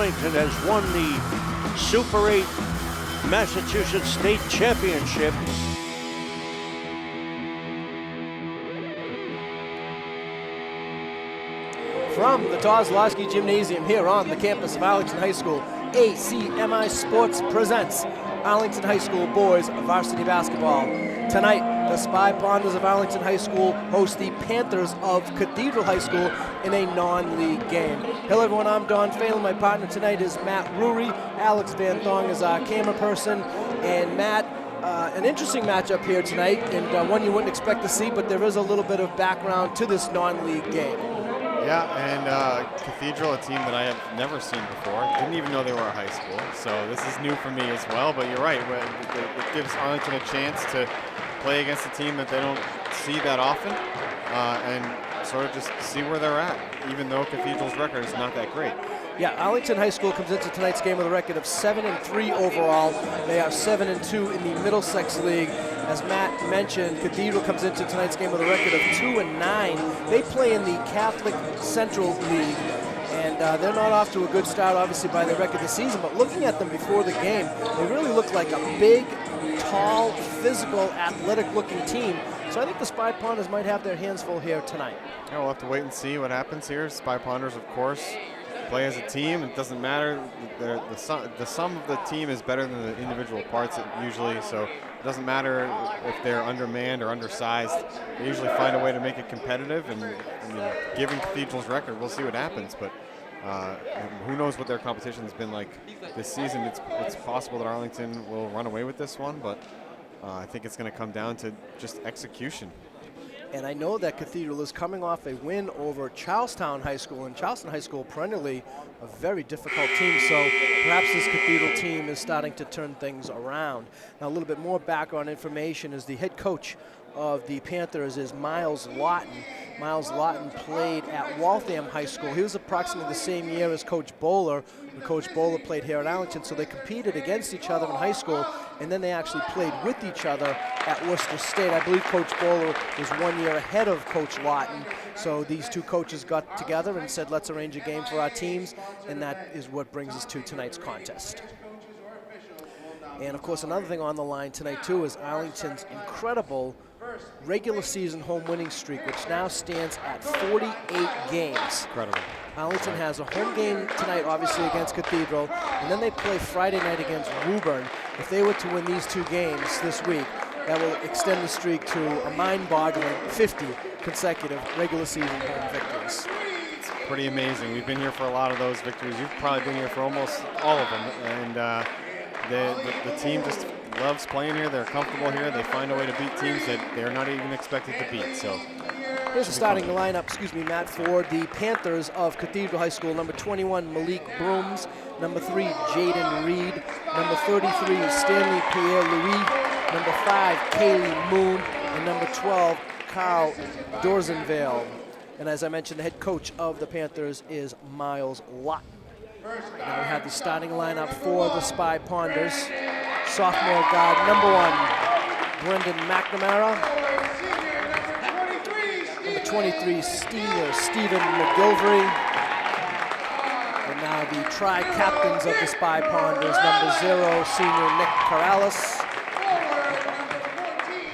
Arlington has won the Super 8 Massachusetts State Championship. From the Kozlowski Gymnasium here on the campus of Arlington High School, ACMi Sports presents Arlington High School Boys Varsity Basketball. Tonight, the Spy Ponders of Arlington High School host the Panthers of Cathedral High School in a non-league game. Hello everyone, I'm Don Phelan. My partner tonight is Matt Rury. Alex Van Thong is our camera person. And Matt, an interesting matchup here tonight, and one you wouldn't expect to see, but there is a little bit of background to this non-league game. Yeah, and Cathedral, a team that I have never seen before. Didn't even know they were a high school, so this is new for me as well. But you're right, it gives Arlington a chance to play against a team that they don't see that often, and sort of just see where they're at, even though Cathedral's record is not that great. Yeah, Arlington High School comes into tonight's game with a record of 7-3 overall. They are 7-2 in the Middlesex League. As Matt mentioned, Cathedral comes into tonight's game with a record of 2-9. They play in the Catholic Central League, and they're not off to a good start, obviously, by their record this season. But looking at them before the game, they really look like a big, tall, physical, athletic-looking team. So I think the Spy Ponders might have their hands full here tonight. Yeah, we'll have to wait and see what happens here. Spy Ponders, of course, play as a team. It doesn't matter. The sum of the team is better than the individual parts usually, so it doesn't matter if they're undermanned or undersized. They usually find a way to make it competitive, and given Cathedral's record, we'll see what happens. But who knows what their competition has been like this season. It's possible that Arlington will run away with this one, but I think it's going to come down to just execution. And I know that Cathedral is coming off a win over Charlestown High School, and Charlestown High School perennially a very difficult team, so perhaps this Cathedral team is starting to turn things around. Now, a little bit more background information is the head coach of the Panthers is Miles Lawton. Miles Lawton played at Waltham High School. He was approximately the same year as Coach Bowler, when Coach Bowler played here at Arlington, so they competed against each other in high school, and then they actually played with each other at Worcester State. I believe Coach Bowler was 1 year ahead of Coach Lawton, so these two coaches got together and said, let's arrange a game for our teams, and that is what brings us to tonight's contest. And of course, another thing on the line tonight too is Arlington's incredible regular season home winning streak, which now stands at 48 games. Incredible. Arlington has a home game tonight, obviously, against Cathedral, and then they play Friday night against Woburn. If they were to win these two games this week, that will extend the streak to a mind-boggling 50 consecutive regular season home victories. It's pretty amazing. We've been here for a lot of those victories. You've probably been here for almost all of them, and the team just loves playing here. They're comfortable here. They find a way to beat teams that they're not even expected to beat. So here's the starting lineup, Matt, for the Panthers of Cathedral High School. Number 21, Malik Brooms. Number 3, Jaden Reed. Number 33 is Stanley Pierre-Louis. Number 5, Kaylee Moon. And number 12, Carl Dorzenvale. And as I mentioned, the head coach of the Panthers is Miles Lawton. Now we have the starting lineup for the Spy Ponders. Sophomore guard, number 1, Brendan McNamara. Number 23, senior Stephen McGilvery. And now the tri-captains of the Spy Ponders, number 0, senior Nick Corrales.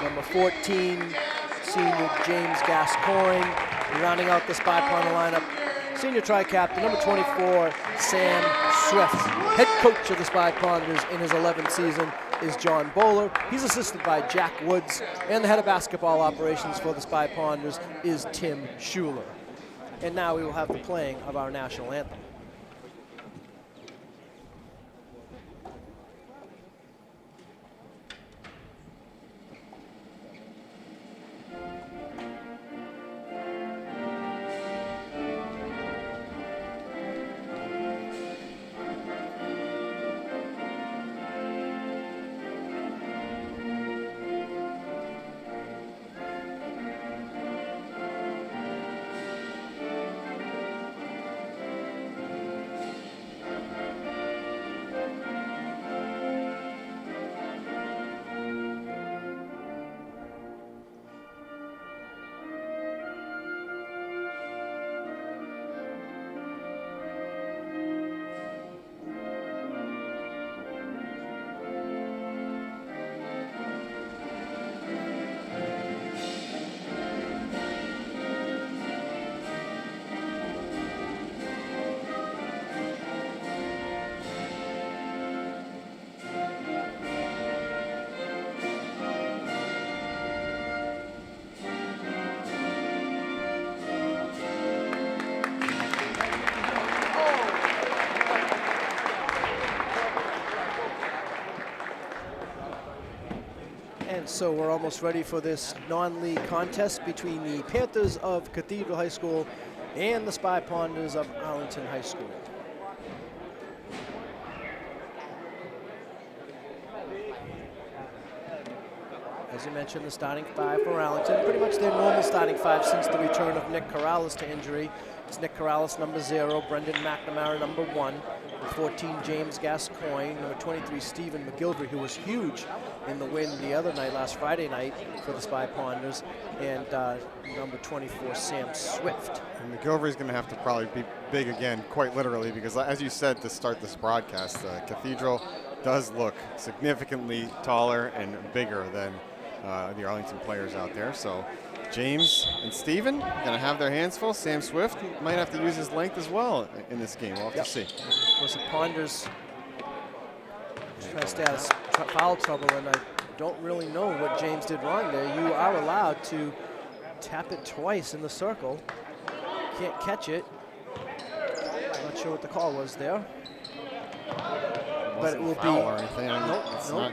Number 14, senior James Gascoigne. Rounding out the Spy Ponder lineup, senior tri-captain, number 24, Sam Swift. Head coach of the Spy Ponders in his 11th season is John Bowler. He's assisted by Jack Woods, and the head of basketball operations for the Spy Ponders is Tim Schuler. And now we will have the playing of our national anthem. so we're almost ready for this non-league contest between the Panthers of Cathedral High School and the Spy Ponders of Arlington High School. As you mentioned, the starting five for Arlington, pretty much their normal starting five since the return of Nick Corrales to injury. It's Nick Corrales, number 0, Brendan McNamara, number 1, number 14, James Gascoigne, number 23, Stephen McGilvery, who was huge in the win the other night, last Friday night, for the Spy Ponders, and number 24, Sam Swift. And McGilvery's going to have to probably be big again, quite literally, because as you said to start this broadcast, Cathedral does look significantly taller and bigger than the Arlington players out there. So James and Steven going to have their hands full. Sam Swift might have to use his length as well in this game. We'll have to see. Of course, the Ponders trying to stay out of foul trouble, and I don't really know what James did wrong there. You are allowed to tap it twice in the circle. Can't catch it. Not sure what the call was there. But it will be or anything.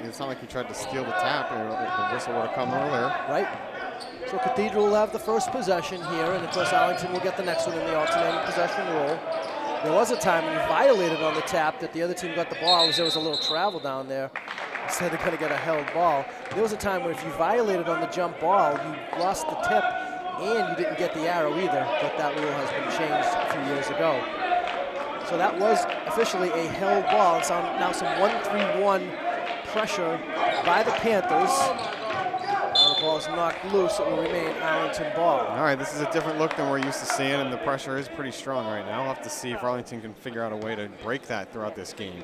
It's not like he tried to steal the tap. The whistle would have come earlier. Right. So Cathedral will have the first possession here, and of course Arlington will get the next one in the alternating possession rule. There was a time when you violated on the tap that the other team got the ball, as there was a little travel down there. Instead they're going to get a held ball. There was a time where if you violated on the jump ball, you lost the tip and you didn't get the arrow either, but that rule has been changed a few years ago. So that was officially a held ball. So now some 1-3-1 pressure by the Panthers. Now the ball is knocked loose. It will remain Arlington ball. All right, this is a different look than we're used to seeing, and the pressure is pretty strong right now. We'll have to see if Arlington can figure out a way to break that throughout this game.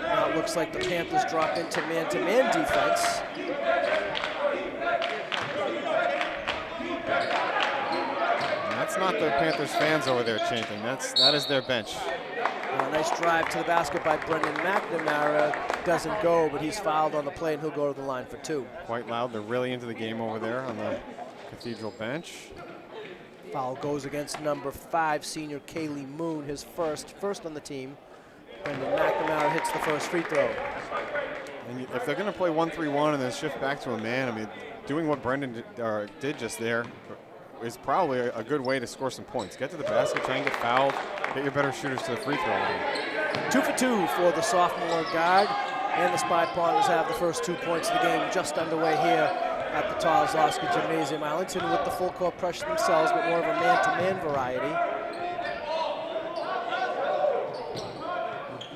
Now it looks like the Panthers drop into man-to-man defense. That's not the Panthers fans over there chanting. That is their bench. A nice drive to the basket by Brendan McNamara. Doesn't go, but he's fouled on the play, and he'll go to the line for 2. Quite loud. They're really into the game over there on the Cathedral bench. Foul goes against number 5, senior Kaylee Moon, his first on the team. Brendan McNamara hits the first free throw. And if they're going to play 1-3-1 and then shift back to a man, I mean, doing what Brendan did just there is probably a good way to score some points. Get to the basket, try and get fouled, get your better shooters to the free throw line. 2 for 2 for the sophomore guard, and the Spy Ponders have the first 2 points of the game just underway here at the Tozlowski Gymnasium. Arlington with the full court pressure themselves, but more of a man-to-man variety.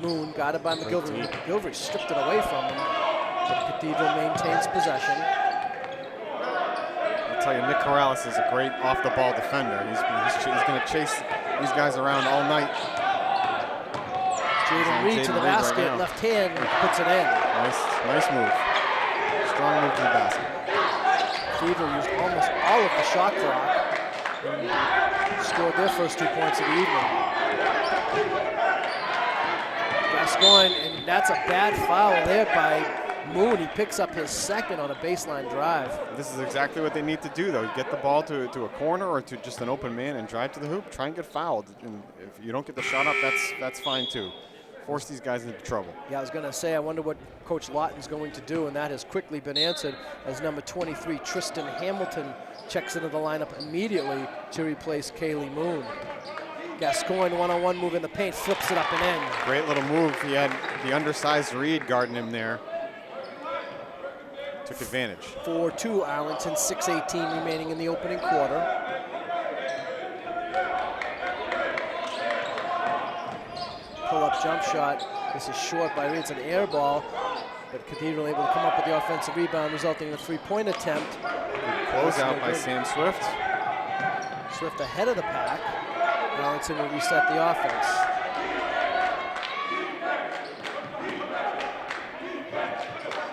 Moon got it by McGilvery. McGilvery stripped it away from him, but Cathedral maintains possession. I'll tell you, Nick Corrales is a great off-the-ball defender. He's going to chase these guys around all night. Jaden Reed to the basket, right, left hand, puts it in. Nice move. Strong move to the basket. Cathedral used almost all of the shot clock and scored their first 2 points of the evening. Gascoigne, and that's a bad foul there by Moon. He picks up his second on a baseline drive. This is exactly what they need to do, though. Get the ball to a corner or to just an open man and drive to the hoop. Try and get fouled. And if you don't get the shot up, that's fine too. Force these guys into trouble. Yeah, I was going to say, I wonder what Coach Lawton's going to do, and that has quickly been answered as number 23, Tristan Hamilton, checks into the lineup immediately to replace Kaylee Moon. Gascoigne one-on-one move in the paint, flips it up and in. Great little move. He had the undersized Reed guarding him there. Took advantage. 4-2 Arlington, 6:18 remaining in the opening quarter. Pull-up jump shot. This is short by Reed. It's an air ball, but Cathedral able to come up with the offensive rebound, resulting in a 3-point attempt. Good closeout by Sam Swift. Swift ahead of the pack. Arlington will reset the offense.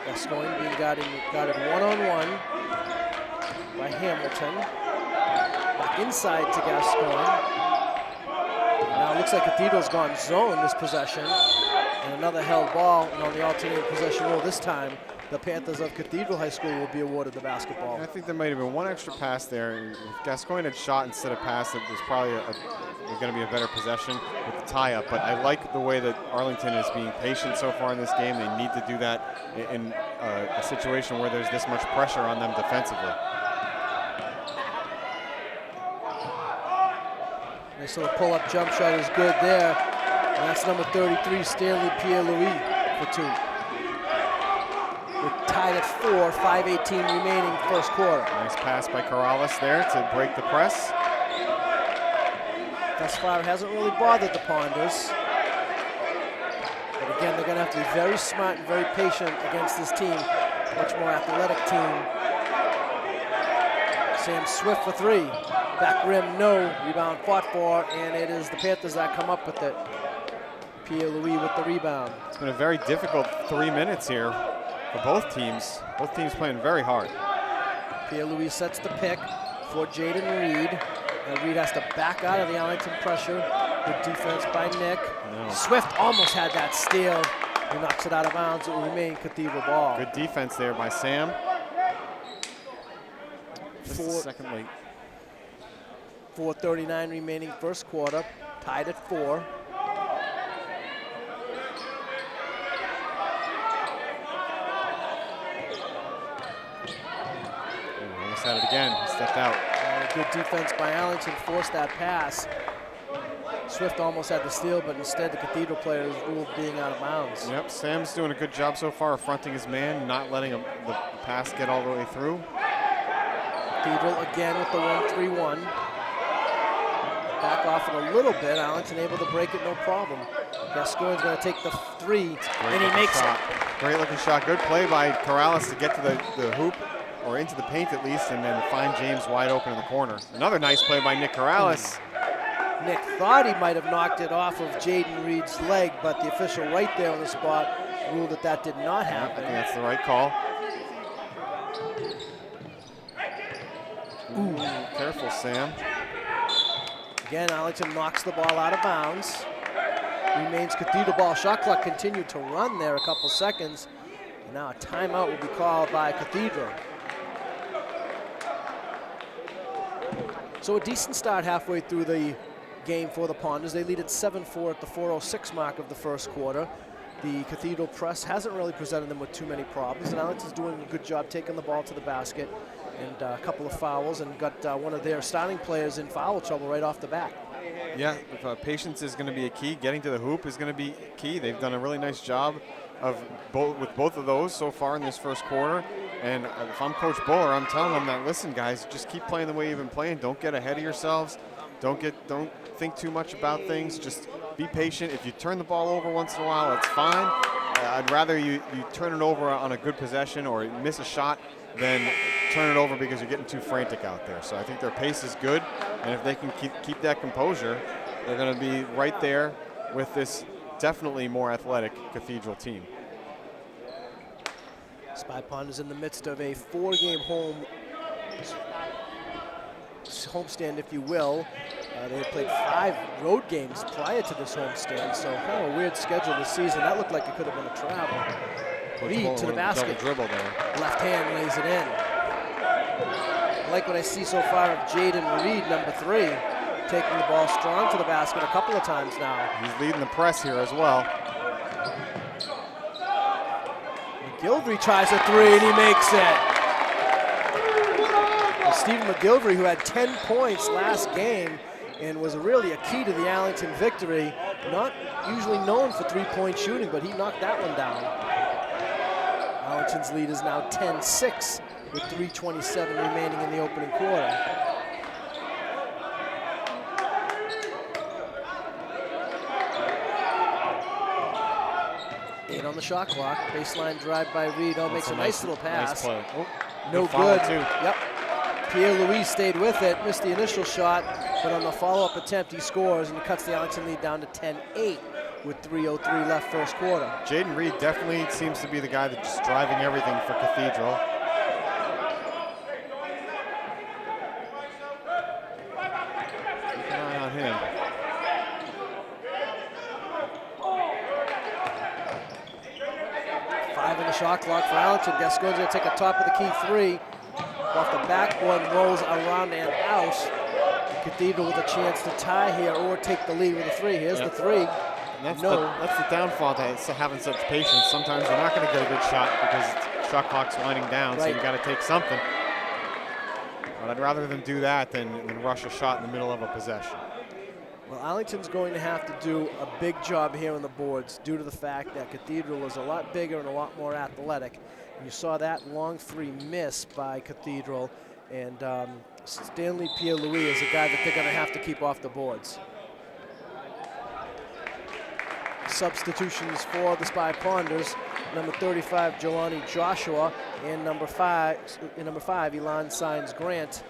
Gascoigne being guarded one-on-one by Hamilton. Back inside to Gascoigne. Now it looks like Cathedral's gone zone this possession. And another held ball, and on the alternating possession rule this time, the Panthers of Cathedral High School will be awarded the basketball. I think there might have been one extra pass there. If Gascoigne had shot instead of pass, it was probably going to be a better possession with the tie-up. But I like the way that Arlington is being patient so far in this game. They need to do that in a situation where there's this much pressure on them defensively. Nice little pull-up jump shot is good there. And that's number 33, Stanley Pierre-Louis for 2. We're tied at 4, 5:18 remaining first quarter. Nice pass by Corrales there to break the press. Thus far, it hasn't really bothered the Ponders. But again, they're going to have to be very smart and very patient against this team, much more athletic team. Sam Swift for 3. Back rim, no. Rebound fought for, and it is the Panthers that come up with it. Pierre-Louis with the rebound. It's been a very difficult 3 minutes here for both teams. Both teams playing very hard. Pierre-Louis sets the pick for Jaden Reed. And Reed has to back out of the Arlington pressure. Good defense by Nick. No. Swift almost had that steal. He knocks it out of bounds. It will remain Cathedral ball. Good defense there by Sam. Just a second late. 4:39 remaining first quarter. Tied at 4. Almost had it again. Stepped out. Good defense by Arlington forced that pass. Swift almost had the steal, but instead the Cathedral players ruled being out of bounds. Yep, Sam's doing a good job so far affronting his man, not letting the pass get all the way through. Cathedral again with the 1-3-1. Back off it a little bit. Arlington able to break it, no problem. Gascoigne's going to take the 3, and he makes it. Great looking shot. Good play by Corrales to get to the hoop, or into the paint at least, and then find James wide open in the corner. Another nice play by Nick Corrales. Nick thought he might have knocked it off of Jaden Reed's leg, but the official right there on the spot ruled that that did not happen. I think that's the right call. Ooh, careful, Sam. Again, Arlington knocks the ball out of bounds. Remains Cathedral ball. Shot clock continued to run there a couple seconds. And now a timeout will be called by Cathedral. So a decent start halfway through the game for the Ponders. They lead at 7-4 at the 4:06 mark of the first quarter. The Cathedral press hasn't really presented them with too many problems, and Arlington's doing a good job taking the ball to the basket, and a couple of fouls, and got one of their starting players in foul trouble right off the bat. Yeah, patience is going to be a key. Getting to the hoop is going to be key. They've done a really nice job with both of those so far in this first quarter. And if I'm Coach Buller, I'm telling them that, listen, guys, just keep playing the way you've been playing. Don't get ahead of yourselves. Don't think too much about things. Just be patient. If you turn the ball over once in a while, it's fine. I'd rather you turn it over on a good possession or miss a shot than turn it over because you're getting too frantic out there. So I think their pace is good, and if they can keep that composure, they're going to be right there with this definitely more athletic Cathedral team. Spy Pond is in the midst of a 4-game homestand, if you will. They had played 5 road games prior to this homestand, so kind of a weird schedule this season. That looked like it could have been a travel. Reed to the basket. Dribble there. Left hand lays it in. I like what I see so far of Jaden Reed, number 3, taking the ball strong to the basket a couple of times now. He's leading the press here as well. McGilvery tries a 3 and he makes it. And Stephen McGilvery, who had 10 points last game and was really a key to the Arlington victory, not usually known for 3-point shooting, but he knocked that one down. Arlington's lead is now 10-6 with 3:27 remaining in the opening quarter. On the shot clock, baseline drive by Reed. Makes a nice little pass. Nice play. Oh, no good. Too. Yep. Pierre-Louis stayed with it, missed the initial shot, but on the follow-up attempt, he scores, and he cuts the Arlington lead down to 10-8 with 3:03 left first quarter. Jaden Reed definitely seems to be the guy that's just driving everything for Cathedral. Keep an eye on him. Shot clock for Arlington. Gascoigne's going to take a top of the key 3. Off the backboard, rolls around and out. Cathedral with a chance to tie here or take the lead with a 3. Here's the 3. And that's the downfall to having such patience. Sometimes you're not going to get a good shot because shot clock's winding down, so Right. you got to take something. But I'd rather them do that than rush a shot in the middle of a possession. Well, Arlington's going to have to do a big job here on the boards due to the fact that Cathedral is a lot bigger and a lot more athletic. You saw that long three miss by Cathedral, and Stanley Pierre-Louis is a guy that they're going to have to keep off the boards. Substitutions for the Spy Ponders: number 35, Jelani Joshua, and number five, Elon Sines Grant,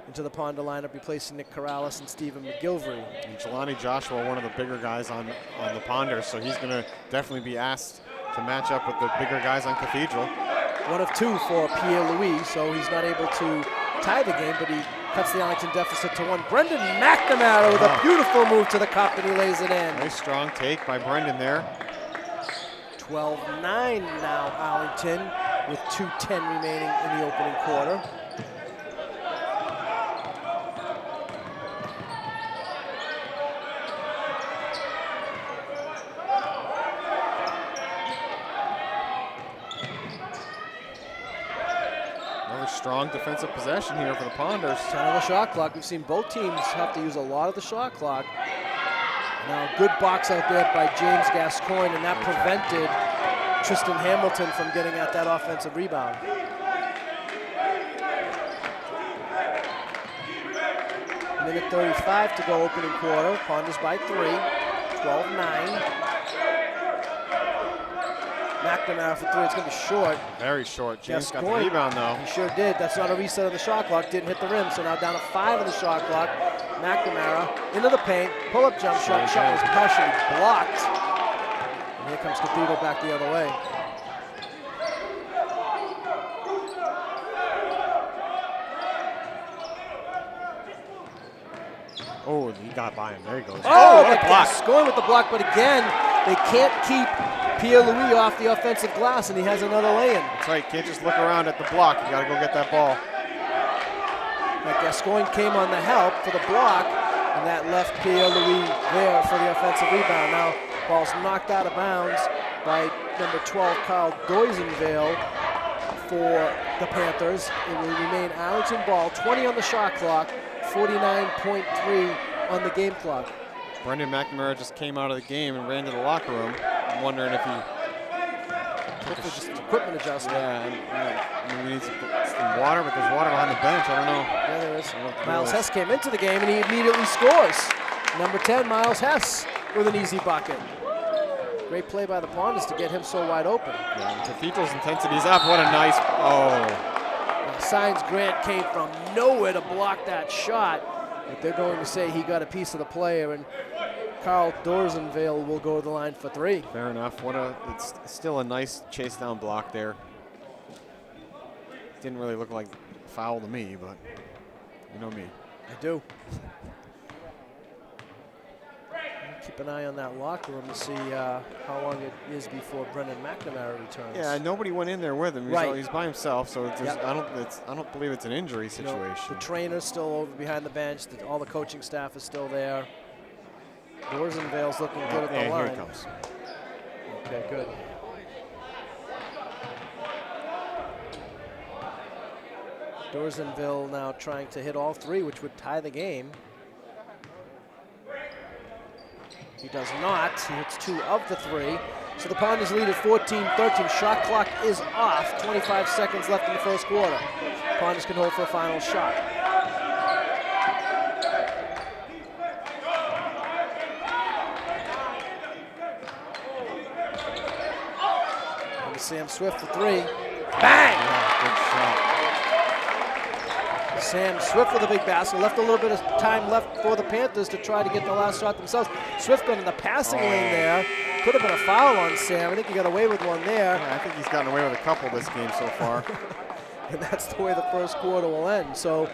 into the Ponder lineup, replacing Nick Corrales and Stephen McGilvery. And Jelani Joshua, one of the bigger guys on the Ponders, so he's going to definitely be asked to match up with the bigger guys on Cathedral. 1 of 2 for Pierre-Louis, so he's not able to tie the game, but he cuts the Arlington deficit to 1. Brendan McNamara with a beautiful move to the cup, and he lays it in. Nice strong take by Brendan there. 12-9 now Arlington, with 2:10 remaining in the opening quarter. Strong defensive possession here for the Ponders. 10 on the shot clock. We've seen both teams have to use a lot of the shot clock. Now, good box out there by James Gascoigne, and that prevented Tristan Hamilton from getting at that offensive rebound. Minute 35 to go opening quarter. Ponders by 3, 12-9. McNamara for 3, it's going to be short. Very short. James got the Gascoigne, rebound though. He sure did. That's not a reset of the shot clock. Didn't hit the rim, so now down to 5 on the shot clock. McNamara into the paint, pull-up jump shot. Shot was partially blocked. And here comes Cathedral back the other way. Oh, he got by him. There he goes. Oh, what a block. Gascoigne with the block, but again, they can't keep Pierre-Louis off the offensive glass, and he has another lay-in. That's right. Can't just look around at the block. You got to go get that ball. But Gascoigne came on the help for the block, and that left Pierre-Louis there for the offensive rebound. Now, ball's knocked out of bounds by number 12, Kyle Doisenville, for the Panthers. It will remain Arlington ball, 20 on the shot clock, 49.3 on the game clock. Brendan McNamara just came out of the game and ran to the locker room. I'm wondering if he Hopefully just an equipment adjustment. Yeah, we need some water, but there's water behind the bench. I don't know. Yeah, there is. Miles Hess came into the game, and he immediately scores. Number 10, Miles Hess, with an easy bucket. Great play by the Ponders to get him so wide open. Yeah, Cathedral's intensity's up. What a nice, Sines Grant came from nowhere to block that shot, but they're going to say he got a piece of the player, and Carl Dorsenvale will go to the line for 3. Fair enough. It's still a nice chase down block there. Didn't really look like a foul to me, but you know me. I do. Keep an eye on that locker room to see how long it is before Brendan McNamara returns. Yeah, nobody went in there with him. He's by himself, so it's just, I don't believe it's an injury situation. The trainer's still over behind the bench. All the coaching staff is still there. Dorsenvale's looking good at the line. Here he comes. Okay, good. Dorsenville now trying to hit all 3, which would tie the game. He does not. He hits 2 of the 3. So the Ponders lead at 14-13. Shot clock is off. 25 seconds left in the first quarter. Ponders can hold for a final shot. And Sam Swift for 3. Bang! Yeah, good shot. Sam Swift with a big basket. Left a little bit of time left for the Panthers to try to get the last shot themselves. Swift got in the passing lane there. Could have been a foul on Sam. I think he got away with one there. Yeah, I think he's gotten away with a couple this game so far. And that's the way the first quarter will end. So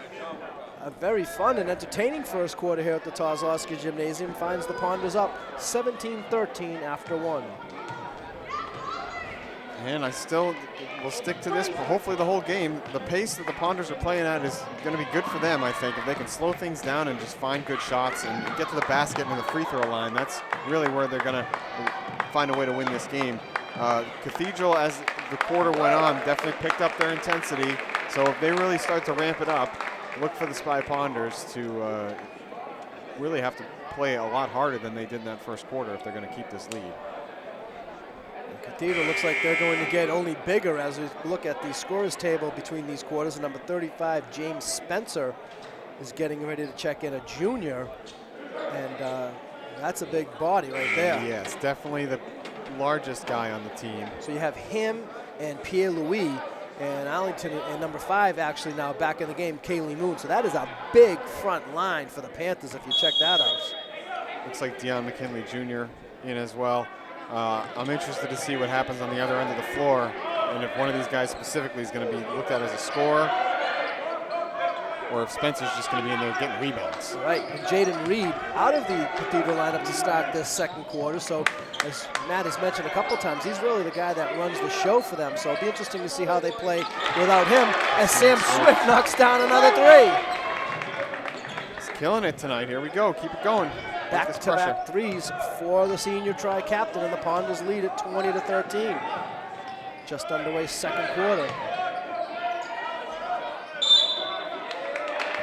a very fun and entertaining first quarter here at the Kozlowski Gymnasium finds the Ponders up 17-13 after 1. And I still will stick to this for hopefully the whole game. The pace that the Ponders are playing at is going to be good for them, I think. If they can slow things down and just find good shots and get to the basket and the free throw line, that's really where they're going to find a way to win this game. Cathedral, as the quarter went on, definitely picked up their intensity. So if they really start to ramp it up, look for the Spy Ponders to really have to play a lot harder than they did in that first quarter if they're going to keep this lead. Cathedral looks like they're going to get only bigger as we look at the scorers table between these quarters. Number 35, James Spencer, is getting ready to check in, a junior, and that's a big body right there. Yes, definitely the largest guy on the team. So you have him and Pierre-Louis, and Arlington and number 5 actually now back in the game, Kaylee Moon. So that is a big front line for the Panthers if you check that out. Looks like Deion McKinley Jr. in as well. I'm interested to see what happens on the other end of the floor, and if one of these guys specifically is going to be looked at as a scorer, or if Spencer's just going to be in there getting rebounds. Right, and Jaden Reed out of the Cathedral lineup to start this second quarter. So as Matt has mentioned a couple times, he's really the guy that runs the show for them. So it'll be interesting to see how they play without him as Sam Swift knocks down another 3. He's killing it tonight. Here we go. Keep it going. Back-to-back threes for the senior tri-captain, and the Ponders lead at 20-13. Just underway second quarter.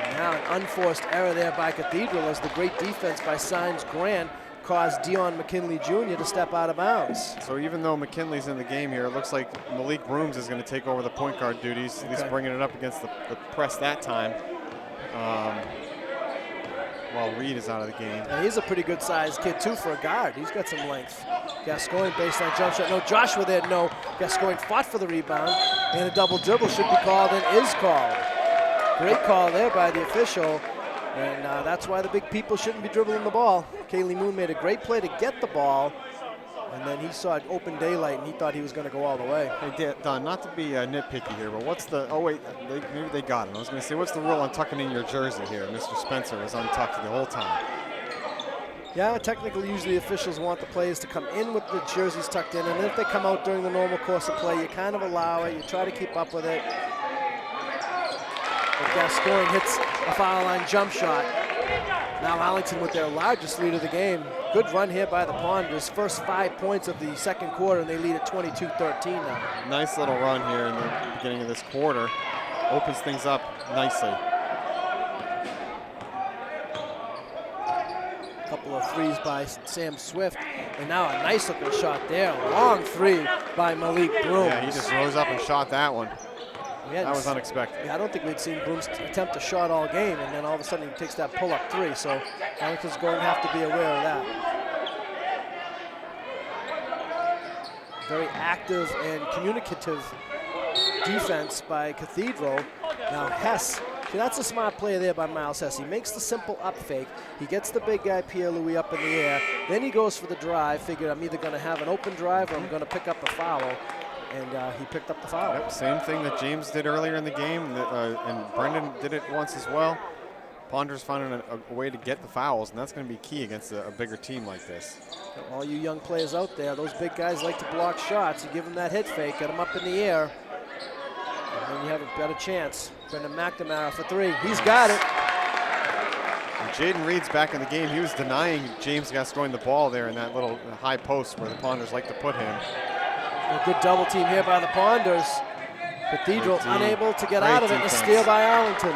And now an unforced error there by Cathedral as the great defense by Sines Grant caused Deion McKinley Jr. to step out of bounds. So even though McKinley's in the game here, it looks like Malik Brooms is going to take over the point guard duties, at least bringing it up against the press that time. While Reed is out of the game. And he's a pretty good sized kid too for a guard. He's got some length. Gascoigne baseline jump shot. No, Joshua there, no. Gascoigne fought for the rebound, and a double dribble should be called and is called. Great call there by the official, and that's why the big people shouldn't be dribbling the ball. Kaylee Moon made a great play to get the ball, and then he saw open daylight, and he thought he was going to go all the way. Hey, Don, not to be nitpicky here, but what's the, oh wait, maybe they got him. I was going to say, what's the rule on tucking in your jersey here? Mr. Spencer was untucked the whole time. Yeah, technically, usually officials want the players to come in with the jerseys tucked in, and if they come out during the normal course of play, you kind of allow it, you try to keep up with it. But Gascoigne hits a foul line jump shot. Now Arlington with their largest lead of the game. Good run here by the Ponders. First 5 points of the second quarter, and they lead at 22-13 now. Nice little run here in the beginning of this quarter. Opens things up nicely. Couple of threes by Sam Swift, and now a nice looking shot there. Long 3 by Malik Brooms. Yeah, he just rose up and shot that one. That was unexpected. Yeah, I don't think we'd seen Brooms attempt a shot all game, and then all of a sudden he takes that pull-up 3. So Arlington's going to have to be aware of that. Very active and communicative defense by Cathedral. Now Hess, see, that's a smart play there by Miles Hess. He makes the simple up fake. He gets the big guy Pierre-Louis up in the air. Then he goes for the drive. Figured I'm either going to have an open drive or I'm going to pick up a foul. And he picked up the foul. Yep, same thing that James did earlier in the game, and Brendan did it once as well. Ponders finding a way to get the fouls, and that's going to be key against a bigger team like this. All you young players out there, those big guys like to block shots. You give them that hit fake, get them up in the air, and then you have a better chance. Brendan McNamara for 3. He's got it. And Jaden Reed's back in the game. He was denying James Gascoigne the ball there in that little high post where the Ponders like to put him. A good double team here by the Ponders. Cathedral unable to get out of it, and a steal by Arlington.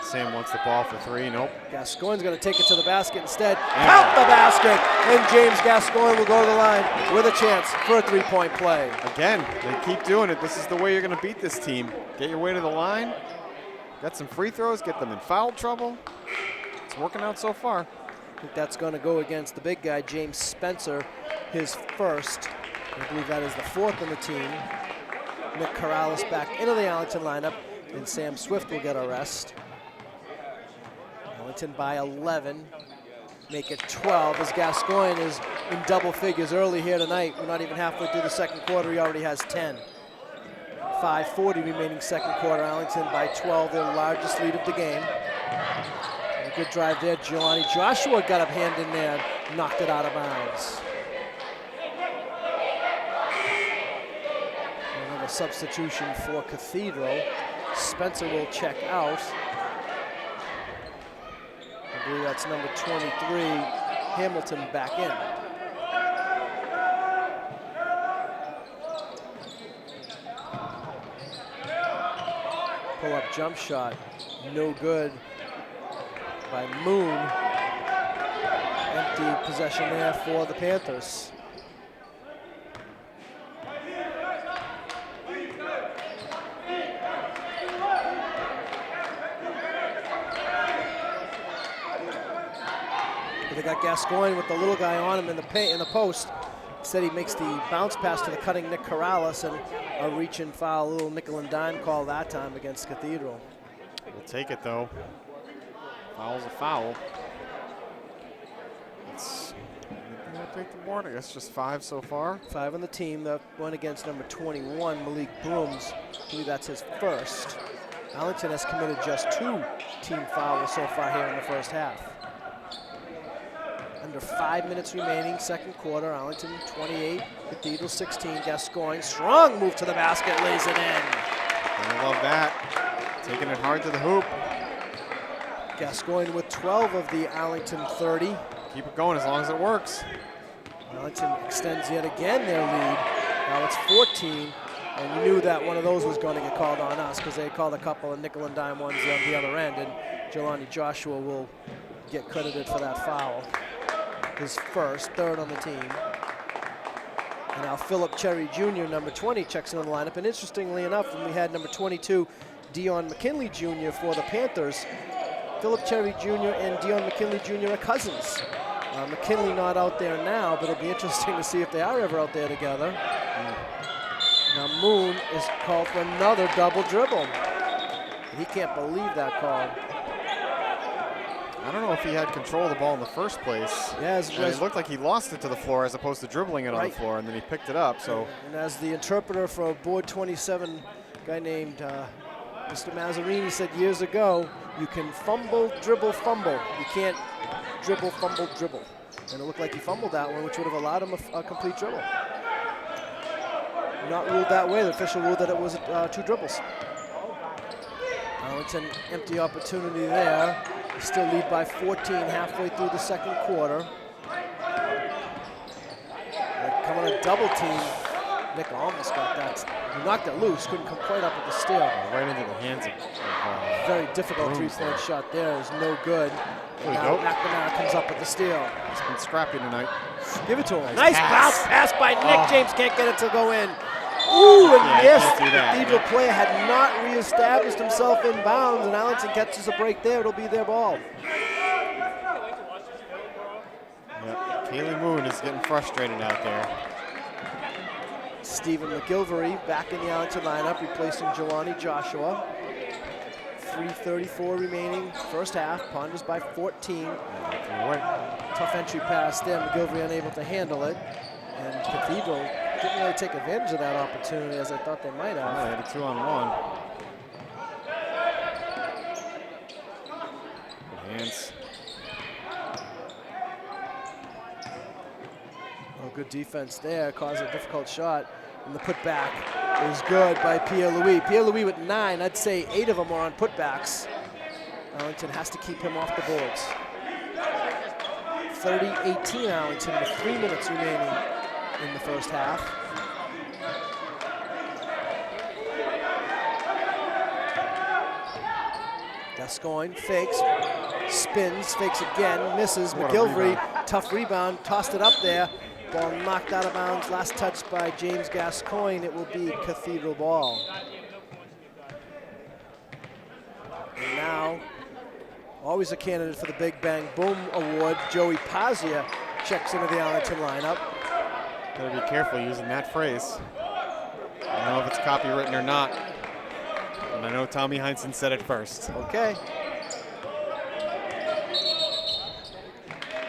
Sam wants the ball for 3. Nope. Gascoigne's going to take it to the basket instead. Count the basket, and James Gascoigne will go to the line with a chance for a 3-point play. Again, they keep doing it. This is the way you're going to beat this team. Get your way to the line, get some free throws, get them in foul trouble. It's working out so far. I think that's going to go against the big guy, James Spencer, his first. I believe that is the 4th on the team. Nick Corrales back into the Arlington lineup, and Sam Swift will get a rest. Arlington by 11, make it 12 as Gascoigne is in double figures early here tonight. We're not even halfway through the second quarter, he already has 10. 5:40 remaining second quarter, Arlington by 12, their largest lead of the game. A good drive there, Jelani Joshua got a hand in there, knocked it out of bounds. Another substitution for Cathedral. Spencer will check out. I believe that's number 23, Hamilton back in. Pull-up jump shot, no good by Moon. Empty possession there for the Panthers. They got Gascoigne with the little guy on him in the post. Instead, he makes the bounce pass to the cutting Nick Corrales, and a reach-in foul, a little nickel and dime call that time against Cathedral. We'll take it though. Foul's a foul. Let's take the board. I guess just 5 so far. 5 on the team. The one against number 21, Malik Brooms. I believe that's his first. Arlington has committed just 2 team fouls so far here in the first half. Under 5 minutes remaining, second quarter. Arlington 28, Cathedral 16. Gascoigne, strong move to the basket, lays it in. I love that. Taking it hard to the hoop. Gascoigne with 12 of the Arlington 30. Keep it going as long as it works. Arlington extends yet again their lead. Now it's 14, and you knew that one of those was going to get called on us because they called a couple of nickel and dime ones on the other end, and Jelani Joshua will get credited for that foul. His first, third on the team. And now Philip Cherry Jr., number 20, checks in on the lineup. And interestingly enough, when we had number 22, Dion McKinley Jr. for the Panthers, Philip Cherry Jr. and Dion McKinley Jr. are cousins. McKinley not out there now, but it'll be interesting to see if they are ever out there together. Now Moon is called for another double dribble. He can't believe that call. I don't know if he had control of the ball in the first place. Yeah, it looked like he lost it to the floor as opposed to dribbling it on the floor, and then he picked it up. So, and as the interpreter for board 27, a guy named Mr. Mazzarini said years ago, you can fumble, dribble, fumble. You can't dribble, fumble, dribble. And it looked like he fumbled that one, which would have allowed him a complete dribble. Not ruled that way. The official ruled that it was 2 dribbles. Arlington, empty opportunity there. They still lead by 14 halfway through the second quarter. They come on a double team. Nick almost got that. He knocked it loose, couldn't come quite up with the steal. Right into the hands of very difficult three-point shot there. Is no good. Now McNamara comes up with the steal. It's been scrappy tonight. Give it to him. Nice bounce pass by Nick. James can't get it to go in. Ooh, and yes, the Cathedral player had not reestablished himself in bounds, and Arlington catches a break there. It'll be their ball. Yep, Kaylee Moon is getting frustrated out there. Stephen McGilvery back in the Arlington lineup, replacing Jelani Joshua. 3:34 remaining, first half. Ponders by 14. Tough entry pass there. McGilvery unable to handle it, and Cathedral didn't really take advantage of that opportunity as I thought they might have. They had a 2-on-1. Good hands. Oh, good defense there, caused a difficult shot. And the putback is good by Pierre-Louis. Pierre-Louis with 9, I'd say 8 of them are on putbacks. Arlington has to keep him off the boards. 30-18 Arlington with 3 minutes remaining in the first half. Gascoigne fakes, spins, fakes again, misses. McGilvery, tough rebound, tossed it up there. Ball knocked out of bounds, last touch by James Gascoigne. It will be Cathedral ball. And now, always a candidate for the Big Bang Boom Award, Joey Pazia checks into the Arlington lineup. Gotta be careful using that phrase. I don't know if it's copywritten or not, and I know Tommy Heinsohn said it first. Okay.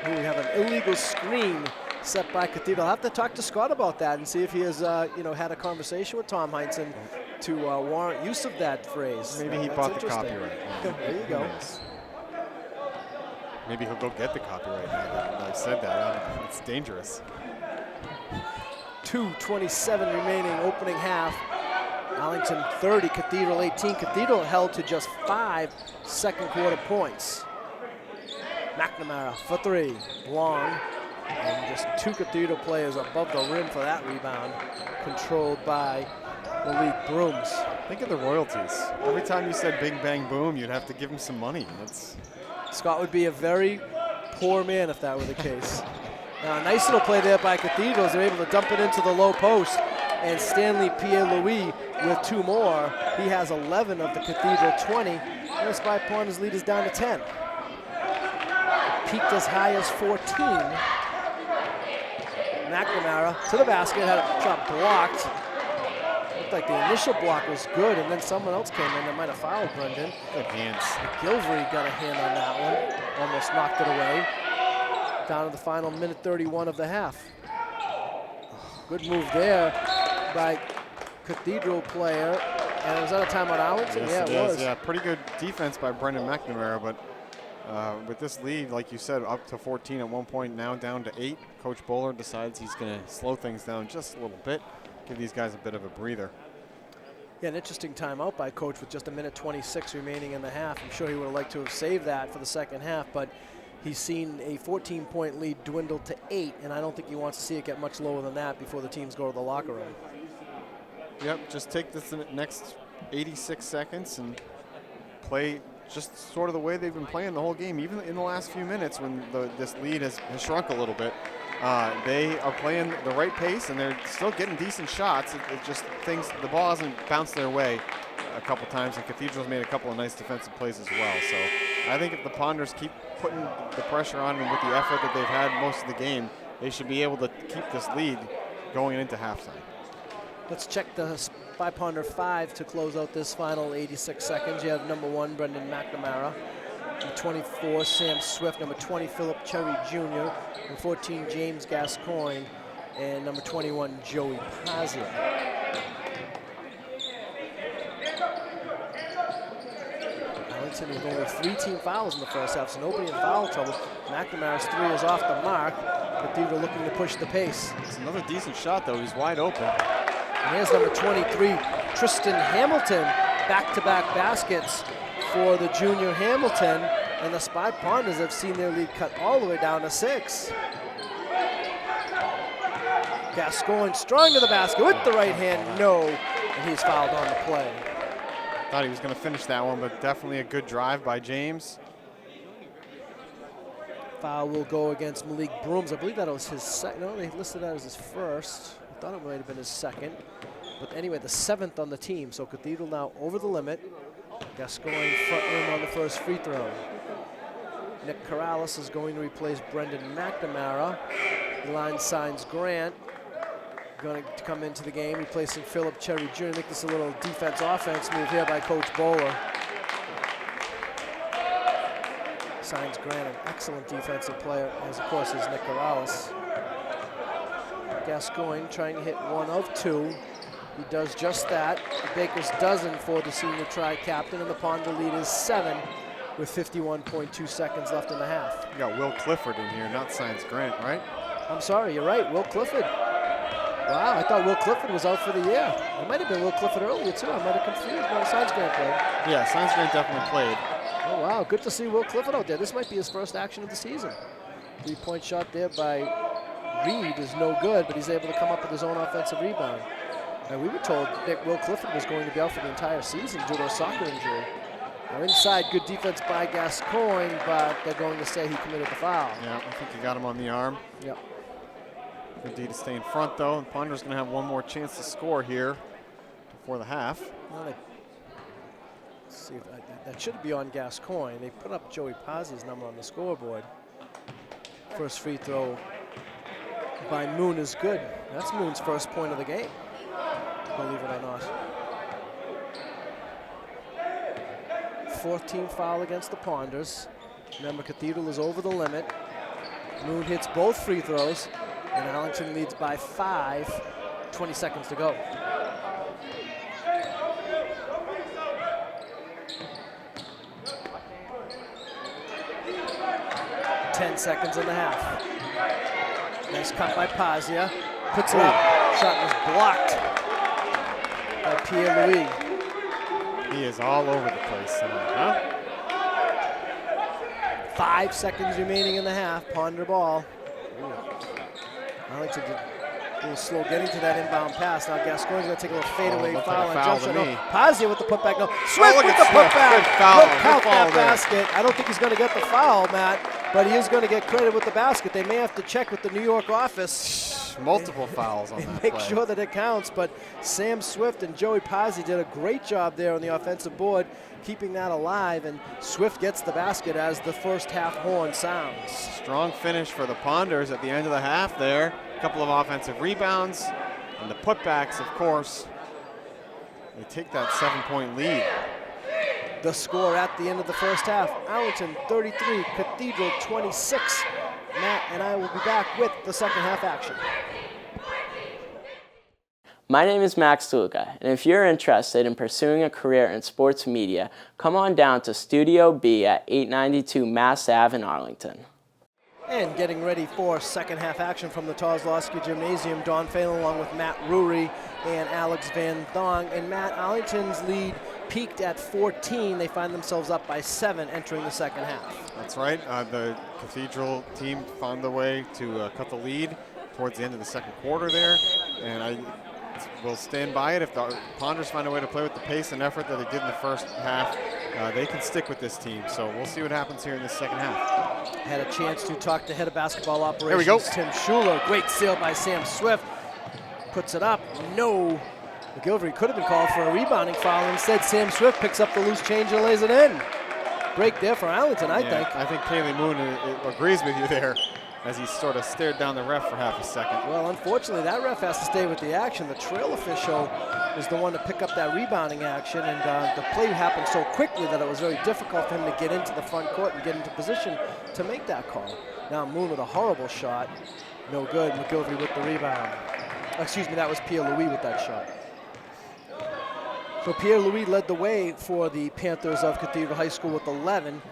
Here we have an illegal screen set by Cathedral. I'll have to talk to Scott about that and see if he has, had a conversation with Tom Heinsohn to warrant use of that phrase. Maybe he bought the copyright. There you go. Maybe he'll go get the copyright now that I've said that. It's dangerous. 2:27 remaining, opening half. Arlington 30, Cathedral 18. Cathedral held to just 5 second quarter points. McNamara for 3, long, and just 2 Cathedral players above the rim for that rebound, controlled by Malik Brooms. Think of the royalties. Every time you said bing, bang, boom, you'd have to give him some money. Scott would be a very poor man if that were the case. Now, a nice little play there by Cathedral. They're able to dump it into the low post. And Stanley Pierre-Louis with 2 more. He has 11 of the Cathedral 20. And the Spy Ponders lead is down to 10. It peaked as high as 14. McNamara to the basket, had a shot blocked. Looked like the initial block was good, and then someone else came in that might have fouled Brendan. Good hands. McGilvery got a hand on that one. Almost knocked it away. Down to the final minute 31 of the half. Good move there by Cathedral player. And was that a timeout, Arlington? Yes, yeah, it was. Yeah, pretty good defense by Brendan McNamara, but with this lead, like you said, up to 14 at one point, now down to 8. Coach Bowler decides he's going to slow things down just a little bit, give these guys a bit of a breather. Yeah, an interesting timeout by Coach with just a minute 26 remaining in the half. I'm sure he would have liked to have saved that for the second half, but he's seen a 14-point lead dwindle to 8, and I don't think he wants to see it get much lower than that before the teams go to the locker room. Yep, just take this next 86 seconds and play just sort of the way they've been playing the whole game. Even in the last few minutes when this lead has shrunk a little bit, they are playing the right pace and they're still getting decent shots. It just the ball hasn't bounced their way a couple times, and Cathedral's made a couple of nice defensive plays as well. So I think if the Ponders keep putting the pressure on them with the effort that they've had most of the game, they should be able to keep this lead going into halftime. Let's check the Spy Ponder 5 to close out this final 86 seconds. You have number 1, Brendan McNamara. Number 24, Sam Swift. Number 20, Philip Cherry Jr. Number 14, James Gascoigne. And number 21, Joey Pazia. Arlington with only 3 team fouls in the first half, so nobody in foul trouble. McNamara's 3 is off the mark. Cathedral looking to push the pace. It's another decent shot, though. He's wide open. And here's number 23, Tristan Hamilton, back-to-back baskets for the junior Hamilton. And the Spy Ponders have seen their lead cut all the way down to 6. Gascoigne strong to the basket with the right hand, no. And he's fouled on the play. Thought he was going to finish that one, but definitely a good drive by James. Foul will go against Malik Brooms. I believe that was his second. No, they listed that as his first. I thought it might have been his second. But anyway, the 7th on the team. So Cathedral now over the limit. Gascoigne front room on the first free throw. Nick Corrales is going to replace Brendan McNamara. The line signs Grant. Going to come into the game, replacing Philip Cherry Jr. I think this is a little defense-offense move here by Coach Bowler. Signs Grant, an excellent defensive player, as of course is Nick Corrales. Gascoigne trying to hit 1 of 2. He does just that. A baker's dozen for the senior tri-captain, and the Ponder lead is 7 with 51.2 seconds left in the half. You got Will Clifford in here, not Signs Grant, right? I'm sorry, you're right, Will Clifford. Wow, I thought Will Clifford was out for the year. It might have been Will Clifford earlier too. I might have confused. No, Signs Grant played. Yeah, Signs Grant definitely played. Oh wow, good to see Will Clifford out there. This might be his first action of the season. 3-point shot there by Reed is no good, but he's able to come up with his own offensive rebound. And we were told that Will Clifford was going to be out for the entire season due to a soccer injury. Now inside, good defense by Gascoigne, but they're going to say he committed the foul. Yeah, I think he got him on the arm. Yep. Good D to stay in front, though. The Ponder's going to have one more chance to score here before the half. Well, let's see if that should be on Gascoigne. They put up Joey Pazia's number on the scoreboard. First free throw by Moon is good. That's Moon's first point of the game, believe it or not. 4th team foul against the Ponders. Remember, Cathedral is over the limit. Moon hits both free throws, and Arlington leads by 5. 20 seconds to go. Ten seconds in the half. Nice cut by Pazia. Puts it up. Shot was blocked by Pierre-Louis. He is all over the place tonight, huh? 5 seconds remaining in the half. Ponder ball. Arlington A little slow getting to that inbound pass. Now Gascoigne's going to take a little fadeaway looked foul. like a foul and to me. Pazia with the putback. No, Swift look with at the Swift. putback. Good foul. Good count Good that foul there. basket. I don't think he's going to get the foul, Matt, but he is going to get credit with the basket. They may have to check with the New York office. Multiple fouls on that Make play. sure that it counts, but Sam Swift and Joey Pazzi did a great job there on the offensive board, keeping that alive, and Swift gets the basket as the first half horn sounds. Strong finish for the Ponders at the end of the half there. A couple of offensive rebounds, and the putbacks, of course. They take that 7-point lead. The score at the end of the first half, Arlington 33, Cathedral 26. Matt and I will be back with the second half action. My name is Max Luca, and if you're interested in pursuing a career in sports media, come on down to Studio B at 892 Mass Ave in Arlington. And getting ready for second half action from the Kozlowski Gymnasium, Don Phelan along with Matt Rury and Alex Van Thong. And Matt, Arlington's lead peaked at 14. They find themselves up by 7 entering the second half. That's right. The Cathedral team found a way to cut the lead towards the end of the second quarter there. And I will stand by it. If the Ponders find a way to play with the pace and effort that they did in the first half, they can stick with this team. So we'll see what happens here in this second half. Had a chance to talk to head of basketball operations, There we go. Tim Schuler. Great steal by Sam Swift. Puts it up. No. McGilvery could have been called for a rebounding foul. Instead, Sam Swift picks up the loose change and lays it in. Break there for Arlington, I think. I think Kaylee Moon agrees with you there as he sort of stared down the ref for half a second. Well, unfortunately, that ref has to stay with the action. The trail official is the one to pick up that rebounding action, and the play happened so quickly that it was very difficult for him to get into the front court and get into position to make that call. Now Moon with a horrible shot. No good. McGilvery with the rebound. Excuse me, that was Pierre-Louis with that shot. So Pierre-Louis led the way for the Panthers of Cathedral High School with 11.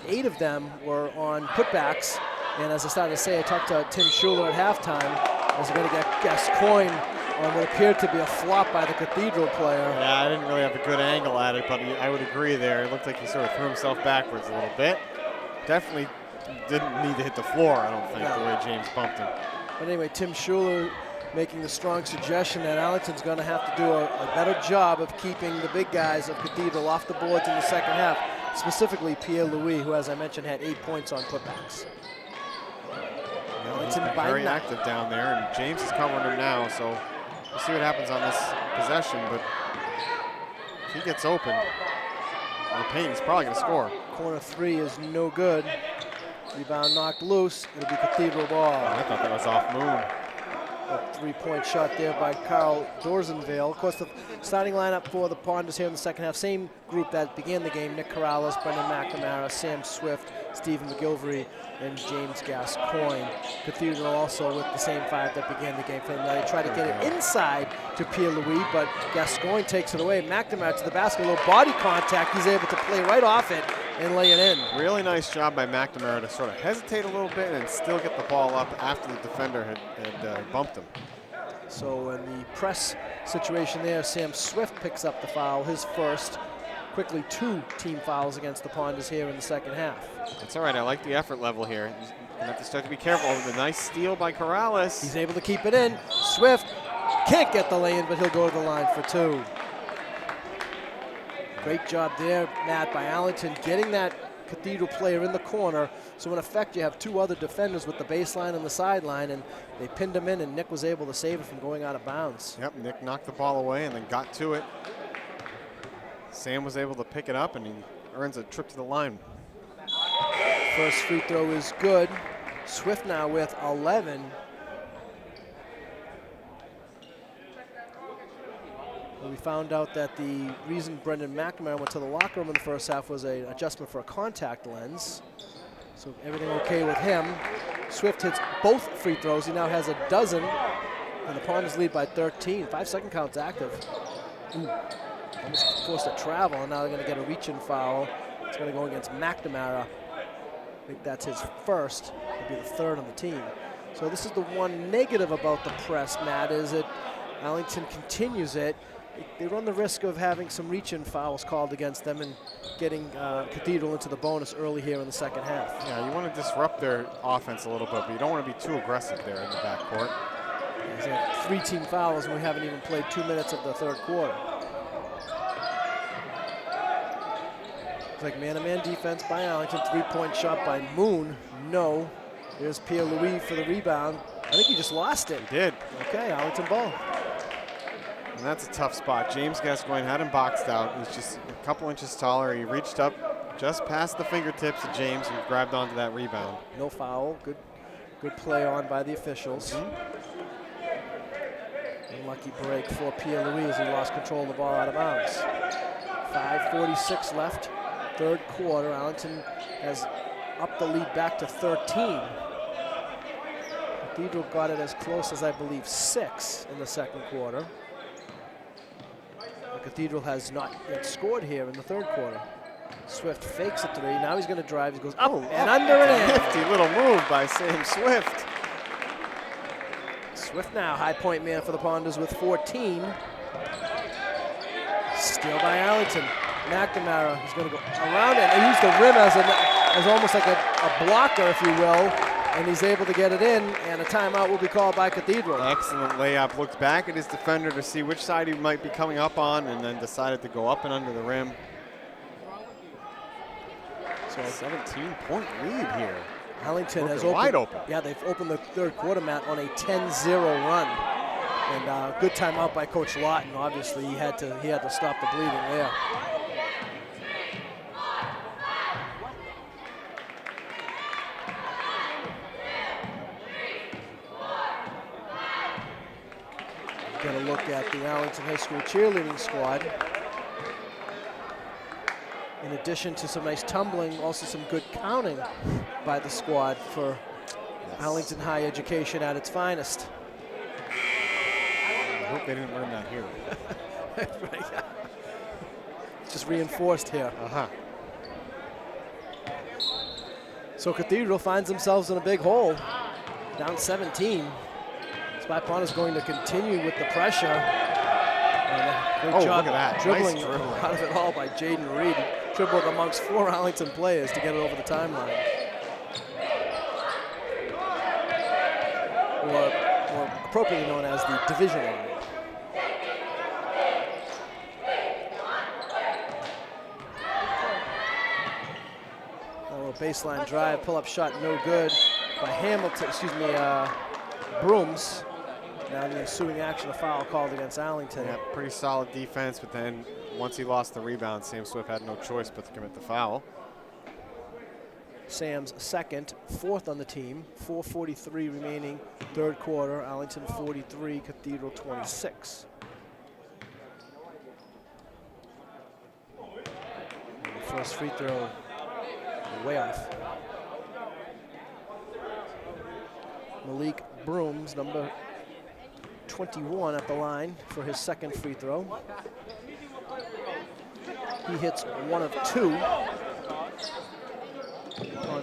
8 of them were on putbacks. And as I started to say, I talked to Tim Schuler at halftime. As we're going to get Gascoigne on what appeared to be a flop by the Cathedral player. Yeah, I didn't really have a good angle at it, but I would agree there. It looked like he sort of threw himself backwards a little bit. Definitely didn't need to hit the floor, I don't think, the way James bumped him. But anyway, Tim Schuler making the strong suggestion that Arlington's going to have to do a better job of keeping the big guys of Cathedral off the boards in the second half, specifically Pierre-Louis, who, as I mentioned, had 8 points on putbacks. He's been very active down there, and James is covering him now, so we'll see what happens on this possession, but if he gets open in the paint, he's probably going to score. Corner 3 is no good. Rebound knocked loose. It'll be Cathedral ball. I thought that was off Moon. A 3-point shot there by Carl Dorsenvale. Of course, the starting lineup for the Ponders here in the second half, same group that began the game: Nick Corrales, Brendan McNamara, Sam Swift, Stephen McGilvery, and James Gascoigne. Cathedral also with the same 5 that began the game for them. They try to get it inside to Pierre-Louis, but Gascoigne takes it away. McNamara to the basket, a little body contact. He's able to play right off it and lay it in. Really nice job by McNamara to sort of hesitate a little bit and still get the ball up after the defender had bumped him. So in the press situation there, Sam Swift picks up the foul, his first. Quickly 2 team fouls against the Ponders here in the second half. That's all right. I like the effort level here. You're going to have to start to be careful. The nice steal by Corrales. He's able to keep it in. Swift can't get the lay-in, but he'll go to the line for 2. Great job there, Matt, by Arlington, getting that Cathedral player in the corner. So in effect, you have 2 other defenders with the baseline and the sideline, and they pinned him in, and Nick was able to save it from going out of bounds. Yep, Nick knocked the ball away and then got to it. Sam was able to pick it up, and he earns a trip to the line. First free throw is good. Swift now with 11. We found out that the reason Brendan McNamara went to the locker room in the first half was an adjustment for a contact lens. So everything okay with him. Swift hits both free throws. He now has a dozen, and the Ponders lead by 13. 5-second count's active. Ooh. Almost forced to travel, and now they're going to get a reach-in foul. It's going to go against McNamara. I think that's his first. It'll be the 3rd on the team. So this is the one negative about the press, Matt, is that Arlington continues it. They run the risk of having some reach-in fouls called against them and getting Cathedral into the bonus early here in the second half. Yeah, you want to disrupt their offense a little bit, but you don't want to be too aggressive there in the backcourt. He's had 3 team fouls, and we haven't even played 2 minutes of the third quarter. It's like man-to-man defense by Arlington. 3-point shot by Moon. No. There's Pierre-Louis for the rebound. I think he just lost it. He did. Okay, Arlington ball. And that's a tough spot. James Gascoigne had him boxed out. He's just a couple inches taller. He reached up just past the fingertips of James and grabbed onto that rebound. No foul. Good play on by the officials. Unlucky break for Pierre-Louis as he lost control of the ball out of bounds. 5:46 left, third quarter. Arlington has upped the lead back to 13. Cathedral got it as close as, I believe, 6 in the second quarter. The Cathedral has not yet scored here in the third quarter. Swift fakes a 3. Now he's going to drive. He goes up and under and in. Nifty little move by Sam Swift. Swift now, high point man for the Ponders with 14. Steal by Arlington. McNamara, he's going to go around it and use the rim as almost like a blocker, if you will, and he's able to get it in, and a timeout will be called by Cathedral. Excellent layup. Looked back at his defender to see which side he might be coming up on, and then decided to go up and under the rim. So a 17-point lead here. Arlington has wide open. Yeah, they've opened the third quarter, Matt, on a 10-0 run. And good timeout by Coach Lawton. Obviously, he had to stop the bleeding there. Got a look at the Arlington High School cheerleading squad. In addition to some nice tumbling, also some good counting by the squad for Arlington High education at its finest. I hope they didn't learn that here. Right, yeah. It's just reinforced here. So Cathedral finds themselves in a big hole, down 17. Spy Pond is going to continue with the pressure. And great job look at that. Dribbling Nice dribbling. out of it all by Jaden Reed. Dribbled amongst 4 Arlington players to get it over the timeline. Or more appropriately known as the division line. A little baseline drive, pull-up shot, no good by Brooms. Now in the ensuing action, a foul called against Arlington. Yeah, pretty solid defense, but then once he lost the rebound, Sam Swift had no choice but to commit the foul. Sam's second, 4th on the team. 4:43 remaining, third quarter. Arlington 43, Cathedral 26. And the first free throw, way off. Malik Brooms, number 21 at the line for his second free throw. He hits 1 of 2.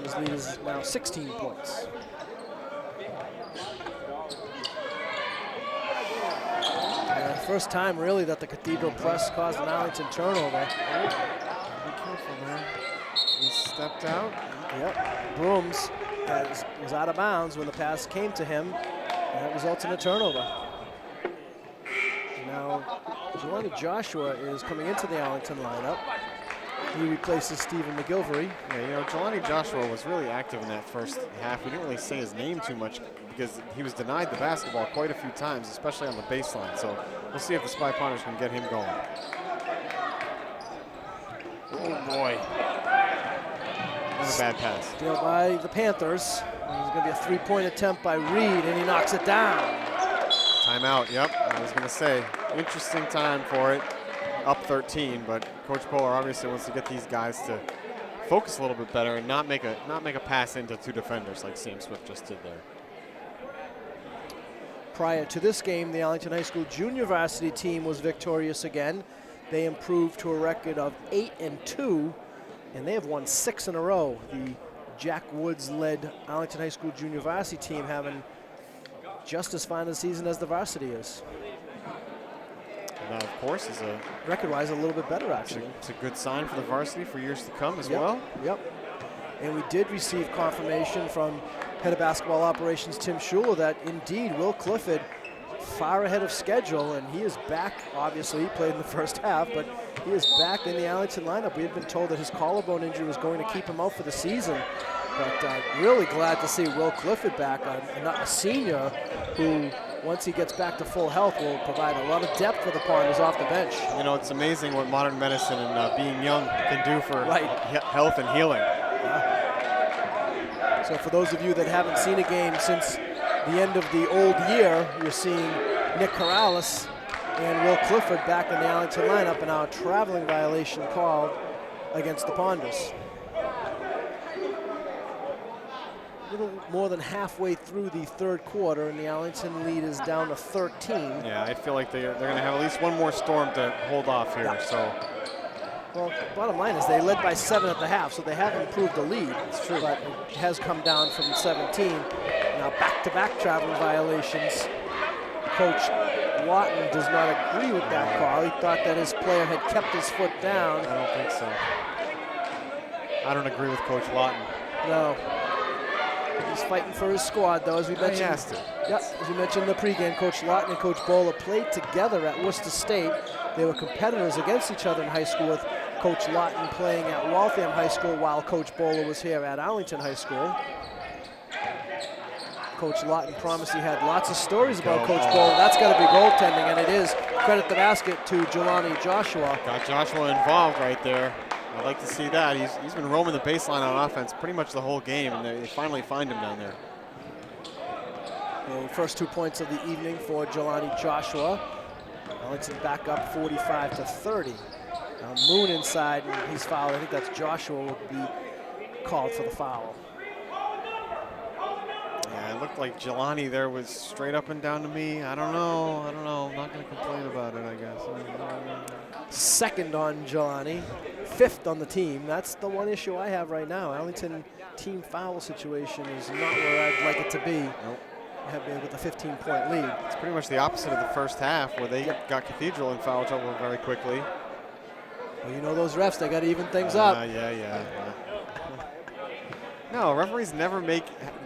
His lead is now 16 points. First time really that the Cathedral press caused an Arlington turnover. Be careful, man. He stepped out. Yep. Brooms was out of bounds when the pass came to him, and that results in a turnover. Now, Jelani Joshua is coming into the Arlington lineup. He replaces Stephen McGilvery. Yeah, you know, Jelani Joshua was really active in that first half. We didn't really say his name too much because he was denied the basketball quite a few times, especially on the baseline. So we'll see if the Spy Ponders can get him going. Oh, boy. What a bad pass. Steal by the Panthers. There's going to be a 3-point attempt by Reed, and he knocks it down. Timeout, yep. I was going to say, interesting time for it. Up 13, but Coach Poehler obviously wants to get these guys to focus a little bit better and not make a pass into 2 defenders like Sam Swift just did there. Prior to this game, the Arlington High School junior varsity team was victorious again. They improved to a record of 8-2, and they have won 6 in a row. The Jack Woods-led Arlington High School junior varsity team having just as fine a season as the varsity is. And that, of course, is a record-wise a little bit better, actually. It's a good sign for the varsity for years to come as well. Yep. And we did receive confirmation from head of basketball operations Tim Schuler that indeed Will Clifford far ahead of schedule, and he is back. Obviously, he played in the first half, but he is back in the Arlington lineup. We had been told that his collarbone injury was going to keep him out for the season, but really glad to see Will Clifford back, a senior who, once he gets back to full health, will provide a lot of depth for the Ponders off the bench. You know, it's amazing what modern medicine and being young can do for health and healing. Yeah. So for those of you that haven't seen a game since the end of the old year, you're seeing Nick Corrales and Will Clifford back in the Arlington lineup, and now a traveling violation called against the Ponders. A little more than halfway through the third quarter, and the Arlington lead is down to 13. Yeah, I feel like they're going to have at least one more storm to hold off here. Yeah. So, well, bottom line is they led by 7 at the half, so they have improved the lead. It's true, but it has come down from 17. Now back-to-back traveling violations. Coach Lawton does not agree with that call. He thought that his player had kept his foot down. I don't think so. I don't agree with Coach Lawton. No. He's fighting for his squad, though, as we mentioned. He has to. Yep, as we mentioned in the pregame, Coach Lawton and Coach Bowler played together at Worcester State. They were competitors against each other in high school, with Coach Lawton playing at Waltham High School while Coach Bowler was here at Arlington High School. Coach Lawton promised he had lots of stories about Coach Bowler. That's got to be goaltending, and it is. Credit the basket to Jelani Joshua. Got Joshua involved right there. I'd like to see that. He's been roaming the baseline on offense pretty much the whole game, and they finally find him down there. The first 2 points of the evening for Jelani Joshua. Arlington back up 45-30. Now Moon inside, and he's fouled. I think that's Joshua will be called for the foul. Yeah, it looked like Jelani there was straight up and down to me. I don't know. I'm not going to complain about it, I guess. Second on Jelani, 5th on the team. That's the one issue I have right now. Arlington team foul situation is not where I'd like it to be. Nope. With a 15-point lead. It's pretty much the opposite of the first half, where they got Cathedral in foul trouble very quickly. Well, you know those refs, they got to even things up. Yeah. No, referees never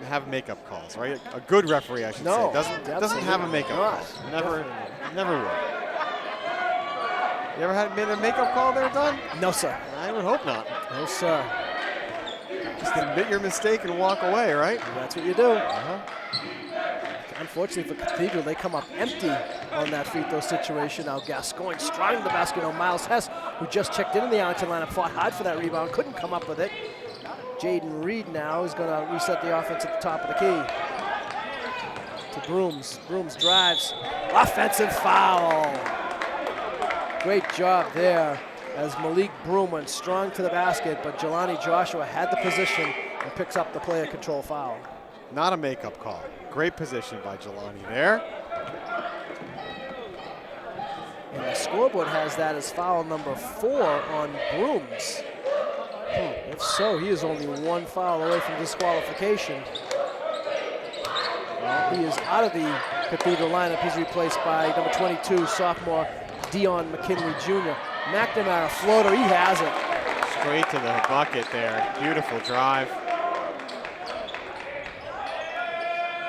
have makeup calls, right? A good referee, I should say, doesn't have a makeup call. Never would. You ever made a makeup call there, Don? No, sir. I would hope not. No, sir. Just admit your mistake and walk away, right? That's what you do. Unfortunately for Cathedral, they come up empty on that free throw situation. Now Gascoigne strong to the basket on Miles Hess, who just checked in the Arlington lineup, fought hard for that rebound, couldn't come up with it. Jaden Reed now is going to reset the offense at the top of the key. To Brooms. Brooms drives. Offensive foul. Great job there as Malik Broom went strong to the basket, but Jelani Joshua had the position and picks up the player control foul. Not a makeup call. Great position by Jelani there. And the scoreboard has that as foul number 4 on Brooms. If so, he is only 1 foul away from disqualification. He is out of the Cathedral lineup. He's replaced by number 22, sophomore Dion McKinley Jr. McNamara floater, he has it. Straight to the bucket there. Beautiful drive.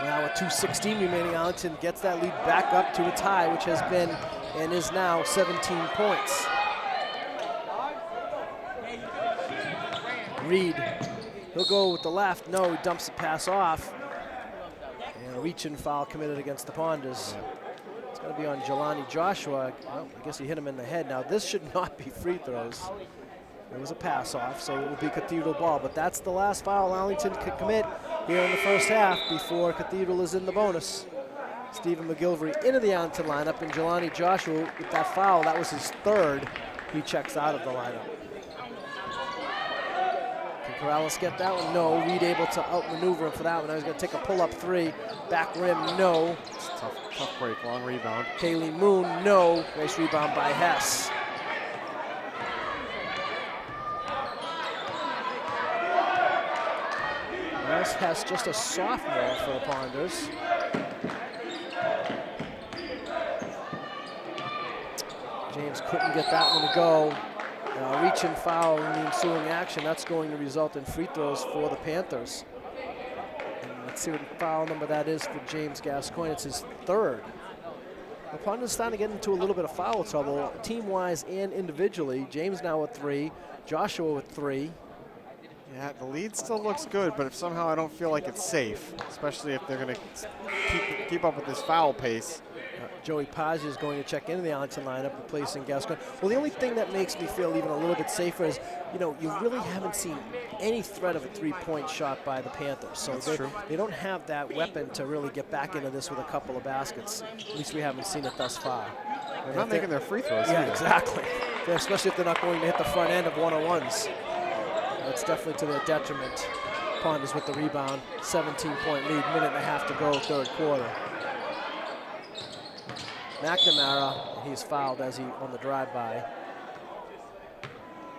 Now with 2:16 remaining, Arlington gets that lead back up to a tie, which has been and is now 17 points. Reed, he'll go with the left. No, he dumps the pass off. And a reach-in foul committed against the Ponders. It's going to be on Jelani Joshua. Well, I guess he hit him in the head. Now, this should not be free throws. There was a pass off, so it will be Cathedral ball. But that's the last foul Arlington could commit here in the first half before Cathedral is in the bonus. Stephen McGilvery into the Arlington lineup, and Jelani Joshua with that foul, that was his 3rd. He checks out of the lineup. Can Corrales get that one? No. Reed able to outmaneuver him for that one. Now he's going to take a pull-up 3. Back rim, no. It's a tough break, long rebound. Kaylee Moon, no. Nice rebound by Hess. Hess, just a sophomore for the Ponders. James couldn't get that one to go. Reach-in foul in the ensuing action. That's going to result in free throws for the Panthers. And let's see what foul number that is for James Gascoigne. It's his 3rd. The Ponders starting to get into a little bit of foul trouble, team-wise and individually. James now with 3, Joshua with 3. Yeah, the lead still looks good, but if somehow I don't feel like it's safe, especially if they're going to keep up with this foul pace. Joey Pazzi is going to check into the Arlington lineup, replacing Gascon. Well, the only thing that makes me feel even a little bit safer is, you really haven't seen any threat of a three-point shot by the Panthers. So they don't have that weapon to really get back into this with a couple of baskets. At least we haven't seen it thus far. They're not making their free throws. Yeah, either. exactly. Yeah, especially if they're not going to hit the front end of one-on-ones. That's definitely to their detriment. Ponders with the rebound, 17-point lead, minute and a half to go, third quarter. McNamara, he's fouled as he on the drive-by.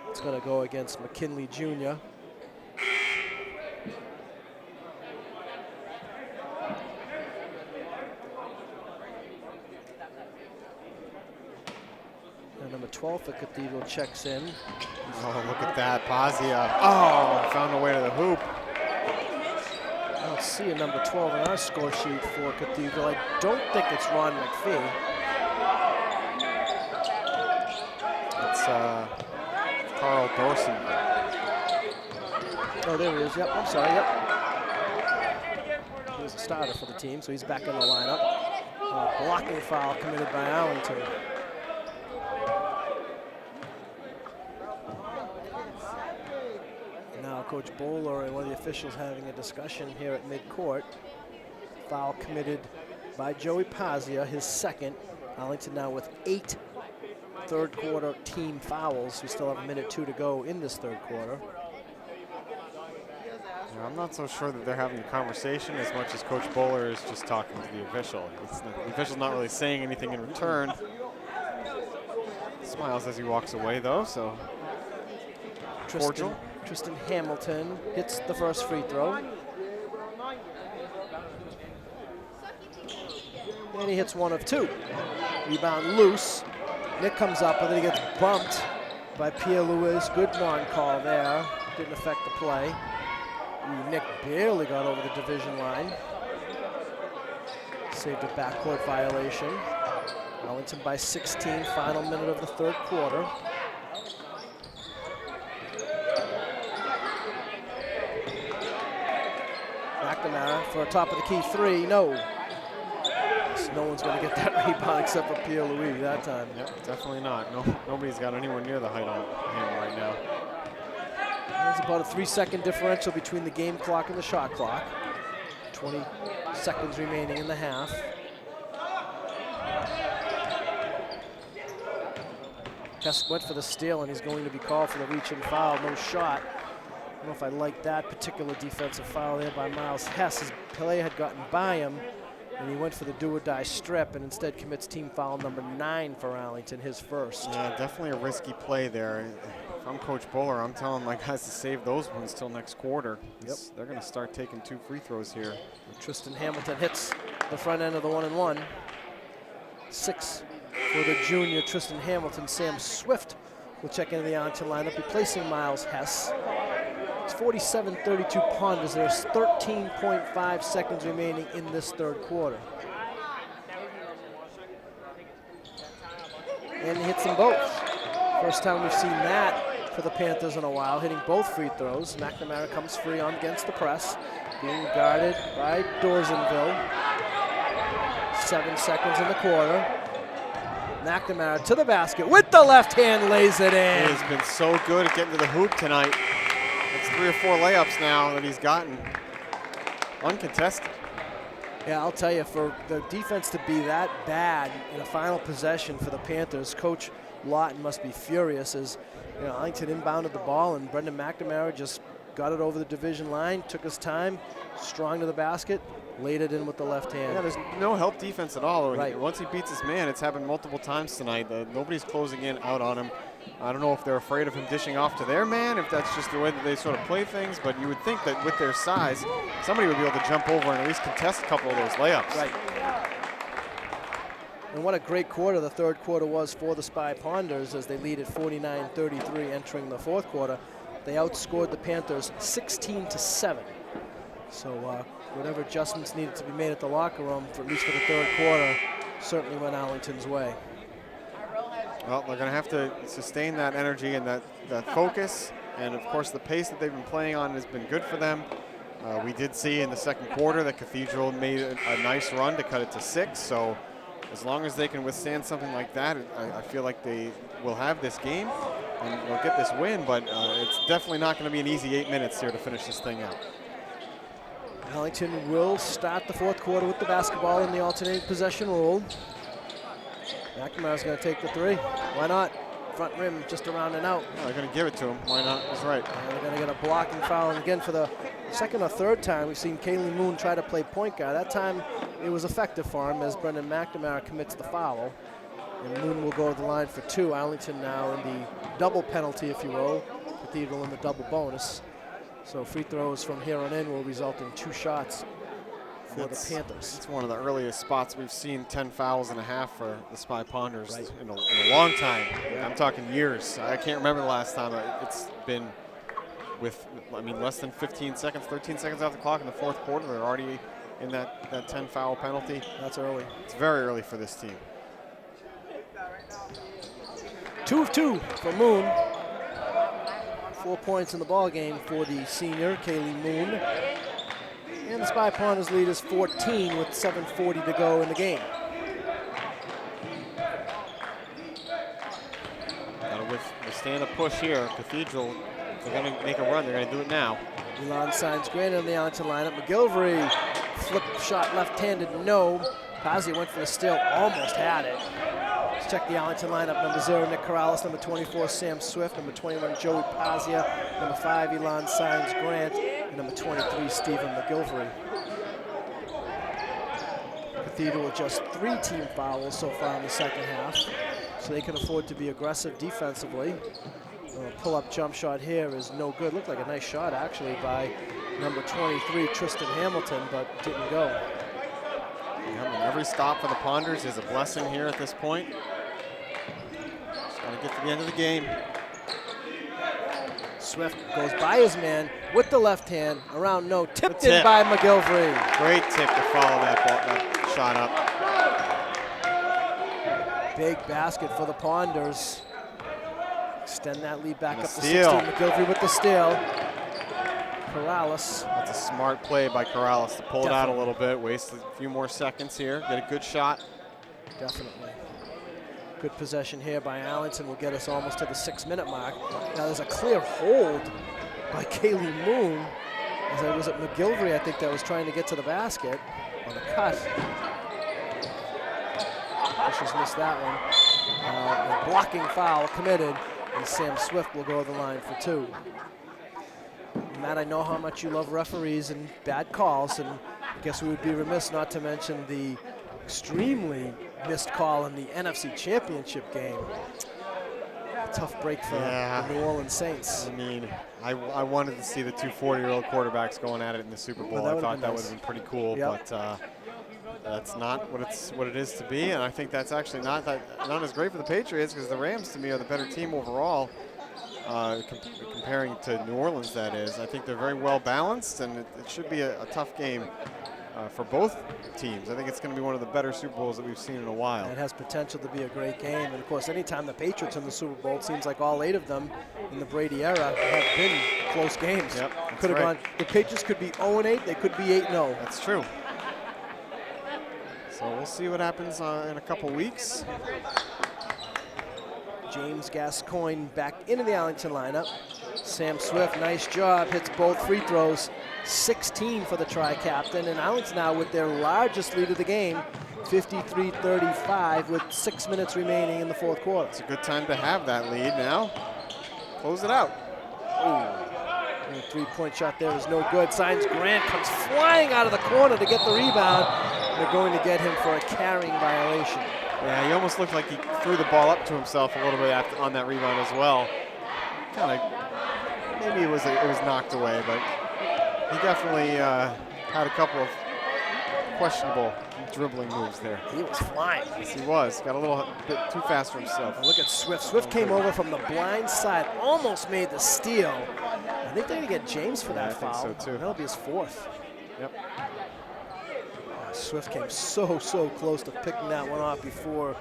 It's going to go against McKinley Jr. And number 12 for Cathedral checks in. Oh, look at that, Pazia. Oh, found a way to the hoop. I don't see a number 12 on our score sheet for Cathedral. I don't think it's Ron McPhee. It's Carl Dorsey. Oh, there he is. Yep, I'm sorry. Yep. He was a starter for the team, so he's back in the lineup. Blocking foul committed by Arlington. Now Coach Bowler and one of the officials having a discussion here at midcourt. Foul committed by Joey Pazia, his second. Arlington now with 8 third quarter team fouls. We still have a minute 2 to go in this third quarter. Yeah, I'm not so sure that they're having a conversation as much as Coach Bowler is just talking to the official. The official's not really saying anything in return. Smiles as he walks away though, so cordial. Tristan Hamilton hits the first free throw. And he hits 1 of 2. Rebound loose. Nick comes up, and then he gets bumped by Pierre-Louis. Good non-call there. Didn't affect the play. Ooh, Nick barely got over the division line. Saved a backcourt violation. Arlington by 16, final minute of the third quarter. McNamara for a top of the key 3, no. No one's going to get that rebound except for Pierre-Louis that time. Yep, definitely not. Nobody's got anywhere near the height on him right now. There's about a 3-second differential between the game clock and the shot clock. 20 seconds remaining in the half. Hess went for the steal, and he's going to be called for the reach and foul. No shot. I don't know if I like that particular defensive foul there by Miles Hess. His play had gotten by him, and he went for the do-or-die strip and instead commits team foul number 9 for Arlington, his first. Yeah, definitely a risky play there. If I'm Coach Bowler, I'm telling my guys to save those ones till next quarter. Yep. They're going to start taking 2 free throws here. Tristan Hamilton hits the front end of the 1-and-1. 6 for the junior Tristan Hamilton. Sam Swift will check into the Arlington lineup, replacing Miles Hess. It's 47-32 Ponders. There's 13.5 seconds remaining in this third quarter. And he hits them both. First time we've seen that for the Panthers in a while, hitting both free throws. McNamara comes free on against the press, being guarded by Dorsenville. 7 seconds in the quarter. McNamara to the basket with the left hand, lays it in. He has been so good at getting to the hoop tonight. It's 3 or 4 layups now that he's gotten uncontested. Yeah, I'll tell you, for the defense to be that bad in a final possession for the Panthers, Coach Lawton must be furious as Arlington inbounded the ball and Brendan McNamara just got it over the division line, took his time, strong to the basket, laid it in with the left hand. Yeah, there's no help defense at all. Right. Once he beats his man, it's happened multiple times tonight. Nobody's closing in out on him. I don't know if they're afraid of him dishing off to their man, if that's just the way that they sort of play things, but you would think that with their size, somebody would be able to jump over and at least contest a couple of those layups. Right. And what a great quarter the third quarter was for the Spy Ponders as they lead at 49-33 entering the fourth quarter. They outscored the Panthers 16-7. So whatever adjustments needed to be made at the locker room, for at least for the third quarter, certainly went Arlington's way. Well, they're going to have to sustain that energy and that focus. And, of course, the pace that they've been playing on has been good for them. We did see in the second quarter that Cathedral made a nice run to cut it to 6. So as long as they can withstand something like that, I feel like they will have this game and will get this win. But it's definitely not going to be an easy 8 minutes here to finish this thing out. Arlington will start the fourth quarter with the basketball in the alternating possession rule. McNamara's going to take the 3. Why not? Front rim just around and out. They're going to give it to him. Why not? That's right. And they're going to get a blocking foul. And again, for the second or third time, we've seen Kaylee Moon try to play point guard. That time it was effective for him as Brendan McNamara commits the foul. And Moon will go to the line for 2. Arlington now in the double penalty, if you will. Cathedral in the double bonus. So free throws from here on in will result in 2 shots for the Panthers. It's one of the earliest spots we've seen 10 fouls and a half for the Spy Ponders in a long time. Yeah. I'm talking years. I can't remember the last time. It's been with, I mean, less than 15 seconds, 13 seconds off the clock in the fourth quarter. They're already in that 10 foul penalty. That's early. It's very early for this team. 2 of 2 for Moon. 4 points in the ball game for the senior, Kaylee Moon. And the Spy Ponders lead is 14 with 7:40 to go in the game. Got to withstand a push here. Cathedral, if they're going to make a run, they're going to do it now. Elon signs granted on the Arlington lineup. McGilvery, flip shot left-handed, no. Pazia went for the steal, almost had it. Let's check the Arlington lineup. Number 0, Nick Corrales. Number 24, Sam Swift. Number 21, Joey Pazia. Number 5, Elon signs Grant. And number 23, Stephen McGilvery. Cathedral with just 3 team fouls so far in the second half, so they can afford to be aggressive defensively. Pull-up jump shot here is no good. Looked like a nice shot, actually, by number 23, Tristan Hamilton, but didn't go. Yeah, I mean, every stop for the Ponders is a blessing here at this point. Just got to get to the end of the game. Swift goes by his man with the left hand, around no, tipped in by McGilvery. Great tip to follow that shot up. Big basket for the Ponders. Extend that lead back up to steal. 16. McGilvery with the steal. Corrales. That's a smart play by Corrales to pull it out a little bit, waste a few more seconds here, get a good shot. Definitely. Good possession here by Arlington will get us almost to the 6-minute mark. Now there's a clear hold by Kaylee Moon. As it was at McGilvery, I think, that was trying to get to the basket on the cut. She's missed that one. A blocking foul committed, and Sam Swift will go to the line for 2. Matt, I know how much you love referees and bad calls, and I guess we would be remiss not to mention the extremely missed call in the NFC Championship game. A tough break for the New Orleans Saints. I mean, I wanted to see the 2 40-year-old quarterbacks going at it in the Super Bowl. I thought that would have been pretty cool, but that's not what it is to be, and I think that's actually not as great for the Patriots, because the Rams, to me, are the better team overall. Comparing to New Orleans, that is. I think they're very well balanced, and it should be a tough game for both teams. I think it's going to be one of the better Super Bowls that we've seen in a while. It has potential to be a great game, and of course, anytime the Patriots in the Super Bowl, it seems like all 8 of them in the Brady era have been close games. Yep, could have gone. The Patriots could be 0-8. They could be 8-0. That's true. So we'll see what happens in a couple weeks. James Gascoigne back into the Arlington lineup. Sam Swift, nice job, hits both free throws. 16 for the Tri-Captain, and Arlington now with their largest lead of the game, 53-35, with 6 minutes remaining in the fourth quarter. It's a good time to have that lead now. Close it out. And a 3-point shot there is no good. Signs Grant, comes flying out of the corner to get the rebound. They're going to get him for a carrying violation. Yeah, he almost looked like he threw the ball up to himself a little bit on that rebound as well. Kind of, maybe it was knocked away, but he definitely had a couple of questionable dribbling moves there. He was flying. Yes, he was. Got a little bit too fast for himself. Look at Swift. Swift came over from the blind side, almost made the steal. I think they're going to get James for that foul. I think so too. That'll be his 4th. Yep. Swift came so close to picking that one off before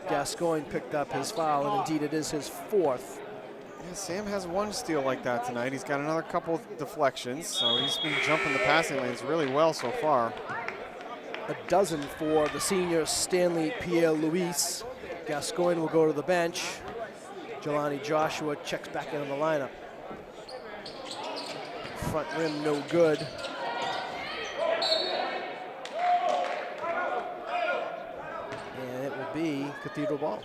Gascoigne picked up his foul, and indeed it is his 4th. Yeah, Sam has 1 steal like that tonight. He's got another couple deflections, so he's been jumping the passing lanes really well so far. A dozen for the senior Stanley Pierre-Louis. Gascoigne will go to the bench. Jelani Joshua checks back into the lineup. Front rim no good. And it will be Cathedral ball.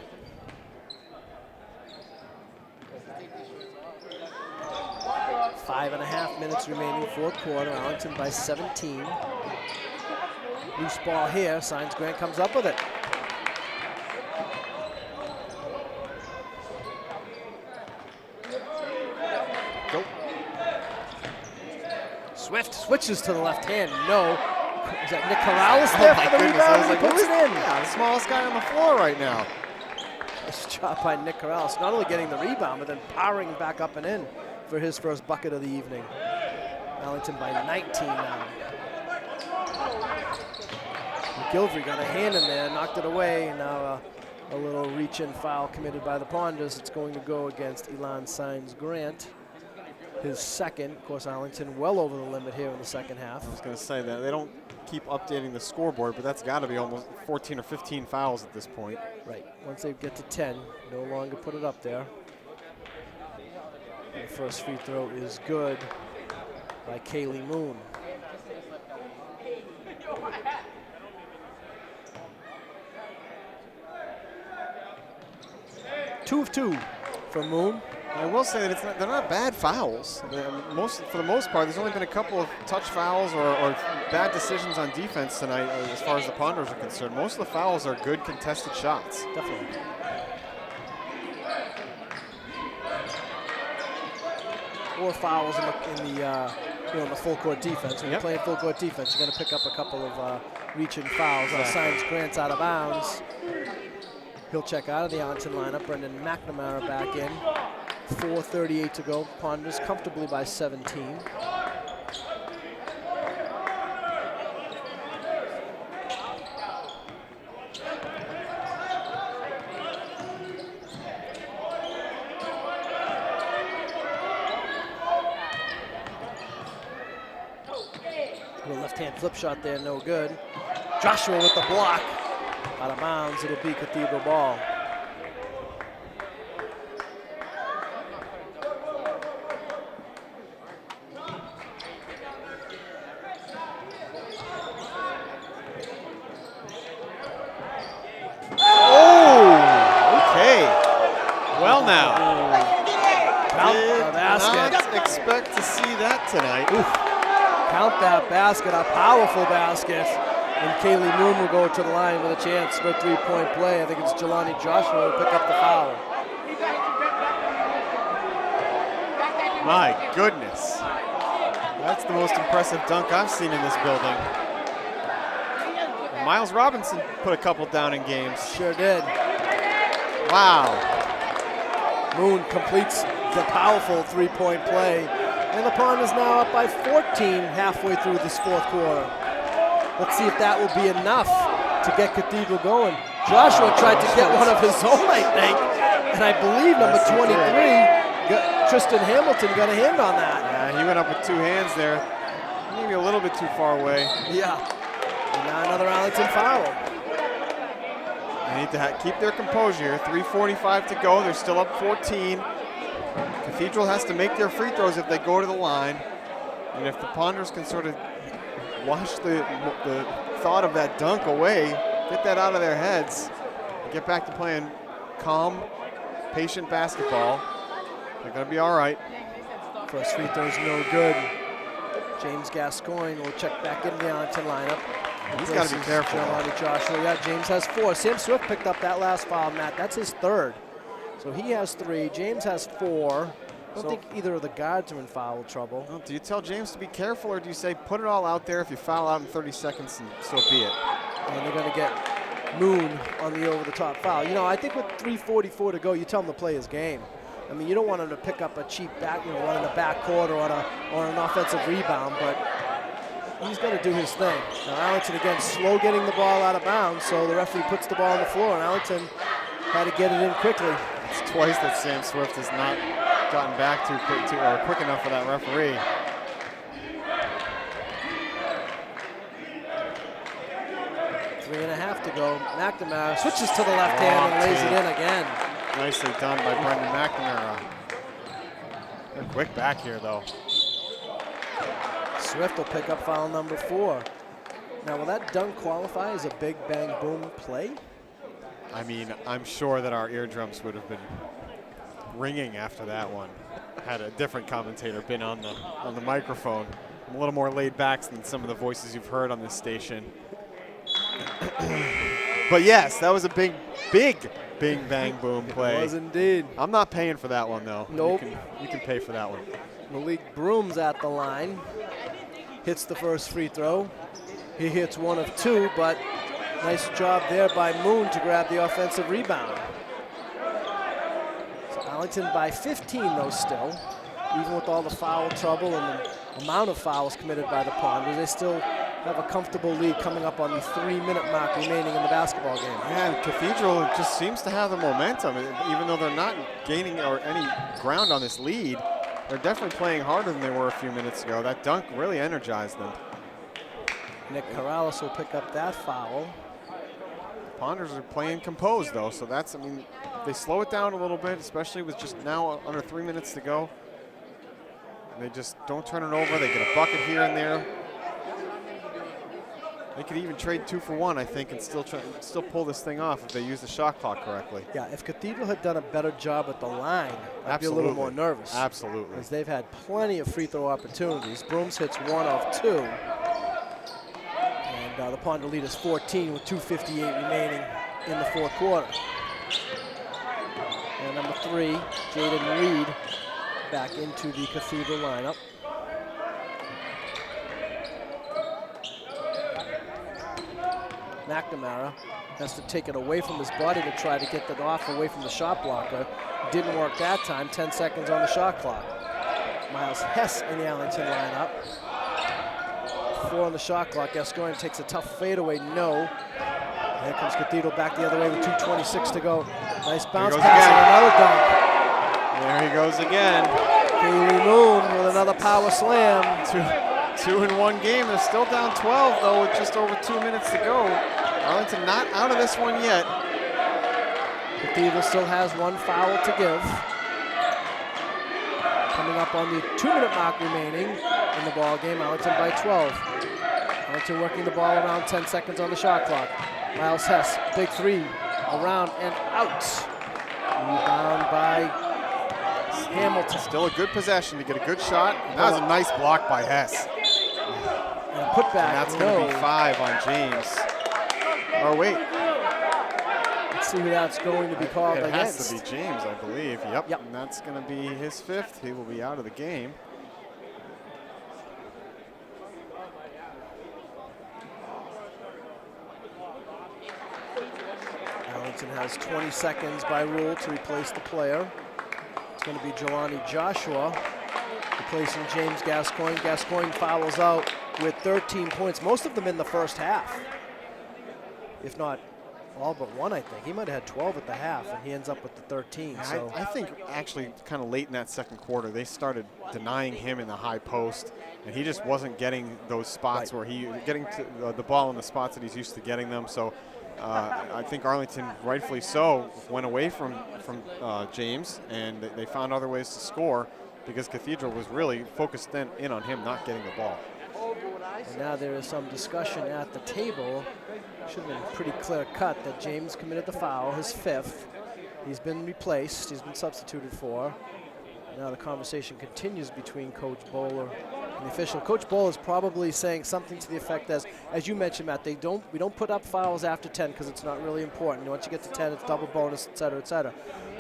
Five and a half minutes remaining, 4th quarter. Arlington by 17. Loose ball here. Signs Grant comes up with it. Go. Swift switches to the left hand. No. Is that Nick Corrales there for the rebound? I was like, Puts it in. Yeah, the smallest guy on the floor right now. Nice job by Nick Corrales. Not only getting the rebound, but then powering back up and in for his first bucket of the evening. Arlington by 19 now. McGilvery got a hand in there, knocked it away, and now a little reach-in foul committed by the Ponders. It's going to go against Elon Signs Grant, his 2nd. Of course, Arlington well over the limit here in the second half. I was going to say that. They don't keep updating the scoreboard, but that's got to be almost 14 or 15 fouls at this point. Right. Once they get to 10, no longer put it up there. And the first free throw is good by Kaylee Moon. Two of 2 for Moon. I will say that they're not bad fouls. For the most part, there's only been a couple of touch fouls or bad decisions on defense tonight as far as the Ponders are concerned. Most of the fouls are good contested shots. Definitely. Or fouls in the full court defense. When you're playing full court defense, you're going to pick up a couple of reach-in fouls. Signs Grant's out of bounds. He'll check out of the Arlington lineup. Brendan McNamara back in. 4:38 to go. Ponders comfortably by 17. Little left-hand flip shot there, no good. Joshua with the block. Out of bounds, it'll be Cathedral ball. Well now, Count the basket. not expect to see that tonight. Oof. Count that basket, a powerful basket. And Kaylee Moon will go to the line with a chance for a 3-point play. I think it's Jelani Joshua who will pick up the foul. My goodness. That's the most impressive dunk I've seen in this building. Miles Robinson put a couple down in games. Sure did. Wow. Moon completes the powerful 3-point play. And the Pond is now up by 14 halfway through this 4th quarter. Let's see if that will be enough to get Cathedral going. Joshua tried to get one of his own, I think. And I believe number 23, Tristan Hamilton, got a hand on that. Yeah, he went up with 2 hands there. Maybe a little bit too far away. Yeah. And now another Arlington foul. They need to keep their composure here. 3:45 to go. They're still up 14. Cathedral has to make their free throws if they go to the line. And if the Ponders can sort of wash the thought of that dunk away, get that out of their heads, and get back to playing calm, patient basketball, they're going to be all right. First free throw's no good. James Gascoigne will check back into the Arlington lineup. He's got to be careful. Jelani Joshua. Yeah, James has 4. Sam Swift picked up that last foul, Matt. That's his 3rd. So he has 3. James has 4. I don't think either of the guards are in foul trouble. Well, do you tell James to be careful, or do you say put it all out there? If you foul out in 30 seconds, and so be it? And they're going to get Moon on the over-the-top foul. You know, I think with 3:44 to go, you tell him to play his game. I mean, you don't want him to pick up a cheap back, one in the backcourt or on an offensive rebound, but he's going to do his thing. Now Arlington again slow getting the ball out of bounds, so the referee puts the ball on the floor, and Arlington had to get it in quickly. It's twice that Sam Swift has not gotten back quick enough for that referee. Three and a half to go. McNamara switches to the left hand and lays it in again. Nicely done by Brendan McNamara. They're quick back here, though. Swift will pick up foul number 4. Now, will that dunk qualify as a big bang boom play? I mean, I'm sure that our eardrums would have been ringing after that one had a different commentator been on the microphone. I'm a little more laid back than some of the voices you've heard on this station. But yes, that was a big bang boom play. It was indeed. I'm not paying for that one, though. Nope. You can pay for that one. Malik Broom's at the line. Hits the first free throw. He hits 1 of 2, but nice job there by Moon to grab the offensive rebound. So Arlington by 15, though, still. Even with all the foul trouble and the amount of fouls committed by the Ponders, they still have a comfortable lead coming up on the 3-minute mark remaining in the basketball game. Yeah, Cathedral just seems to have the momentum. Even though they're not gaining any ground on this lead, they're definitely playing harder than they were a few minutes ago. That dunk really energized them. Nick Corrales will pick up that foul. Ponders are playing composed, though, so that's, I mean, they slow it down a little bit, especially with just now under 3 minutes to go. They just don't turn it over. They get a bucket here and there. They could even trade 2 for 1, I think, and still pull this thing off if they use the shot clock correctly. Yeah, if Cathedral had done a better job at the line, I'd be a little more nervous. Absolutely. Because they've had plenty of free throw opportunities. Brooms hits 1 of 2. And the Ponder lead is 14 with 2:58 remaining in the 4th quarter. And number 3, Jaden Reed, back into the Cathedral lineup. McNamara has to take it away from his body to try to get it off away from the shot blocker. Didn't work that time. 10 seconds on the shot clock. Miles Hess in the Arlington lineup. 4 on the shot clock. Gascoigne takes a tough fadeaway. No. Here comes Cathedral back the other way with 2:26 to go. Nice bounce pass and another dunk. There he goes again. Kaylee Moon with another power slam. 2 in 1 game. They're still down 12, though, with just over 2 minutes to go. Arlington not out of this one yet. Cathedral still has 1 foul to give. Coming up on the 2-minute mark remaining in the ball game. Arlington by 12. Arlington working the ball around 10 seconds on the shot clock. Miles Hess, big 3, around and out. Rebound by Hamilton. Still a good possession to get a good shot. And that was a nice block by Hess. And a putback. And that's going to be 5 on James. Oh, wait. Let's see who that's going to be called against. It has to be James, I believe. Yep. And that's going to be his 5th. He will be out of the game. Arlington has 20 seconds by rule to replace the player. It's going to be Jelani Joshua replacing James Gascoigne. Gascoigne fouls out with 13 points, most of them in the first half. If not all but 1, I think. He might have had 12 at the half, and he ends up with the 13. So I think actually kind of late in that 2nd quarter, they started denying him in the high post, and he just wasn't getting those spots where getting to the ball in the spots that he's used to getting them. So I think Arlington, rightfully so, went away from James, and they found other ways to score because Cathedral was really focused in on him not getting the ball. And now there is some discussion at the table. Should have been pretty clear cut that James committed the foul, his 5th. He's been replaced, he's been substituted for. Now the conversation continues between Coach Bowler and the official. Coach Bowler is probably saying something to the effect as you mentioned, Matt, we don't put up fouls after 10 because it's not really important. Once you get to 10, it's double bonus, et cetera, et cetera.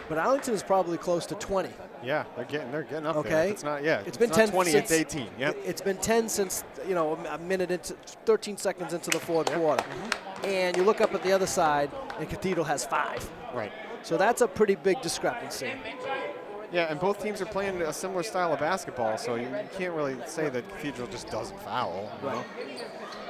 But Arlington is probably close to 20. Yeah, they're getting up okay. there. It's not, it's been 10 20, since, it's 18. Yep. It's been 10 since, a minute into 13 seconds into the 4th quarter. And you look up at the other side, and Cathedral has 5. Right. So that's a pretty big discrepancy. Yeah, and both teams are playing a similar style of basketball, so you can't really say that Cathedral just doesn't foul. Right.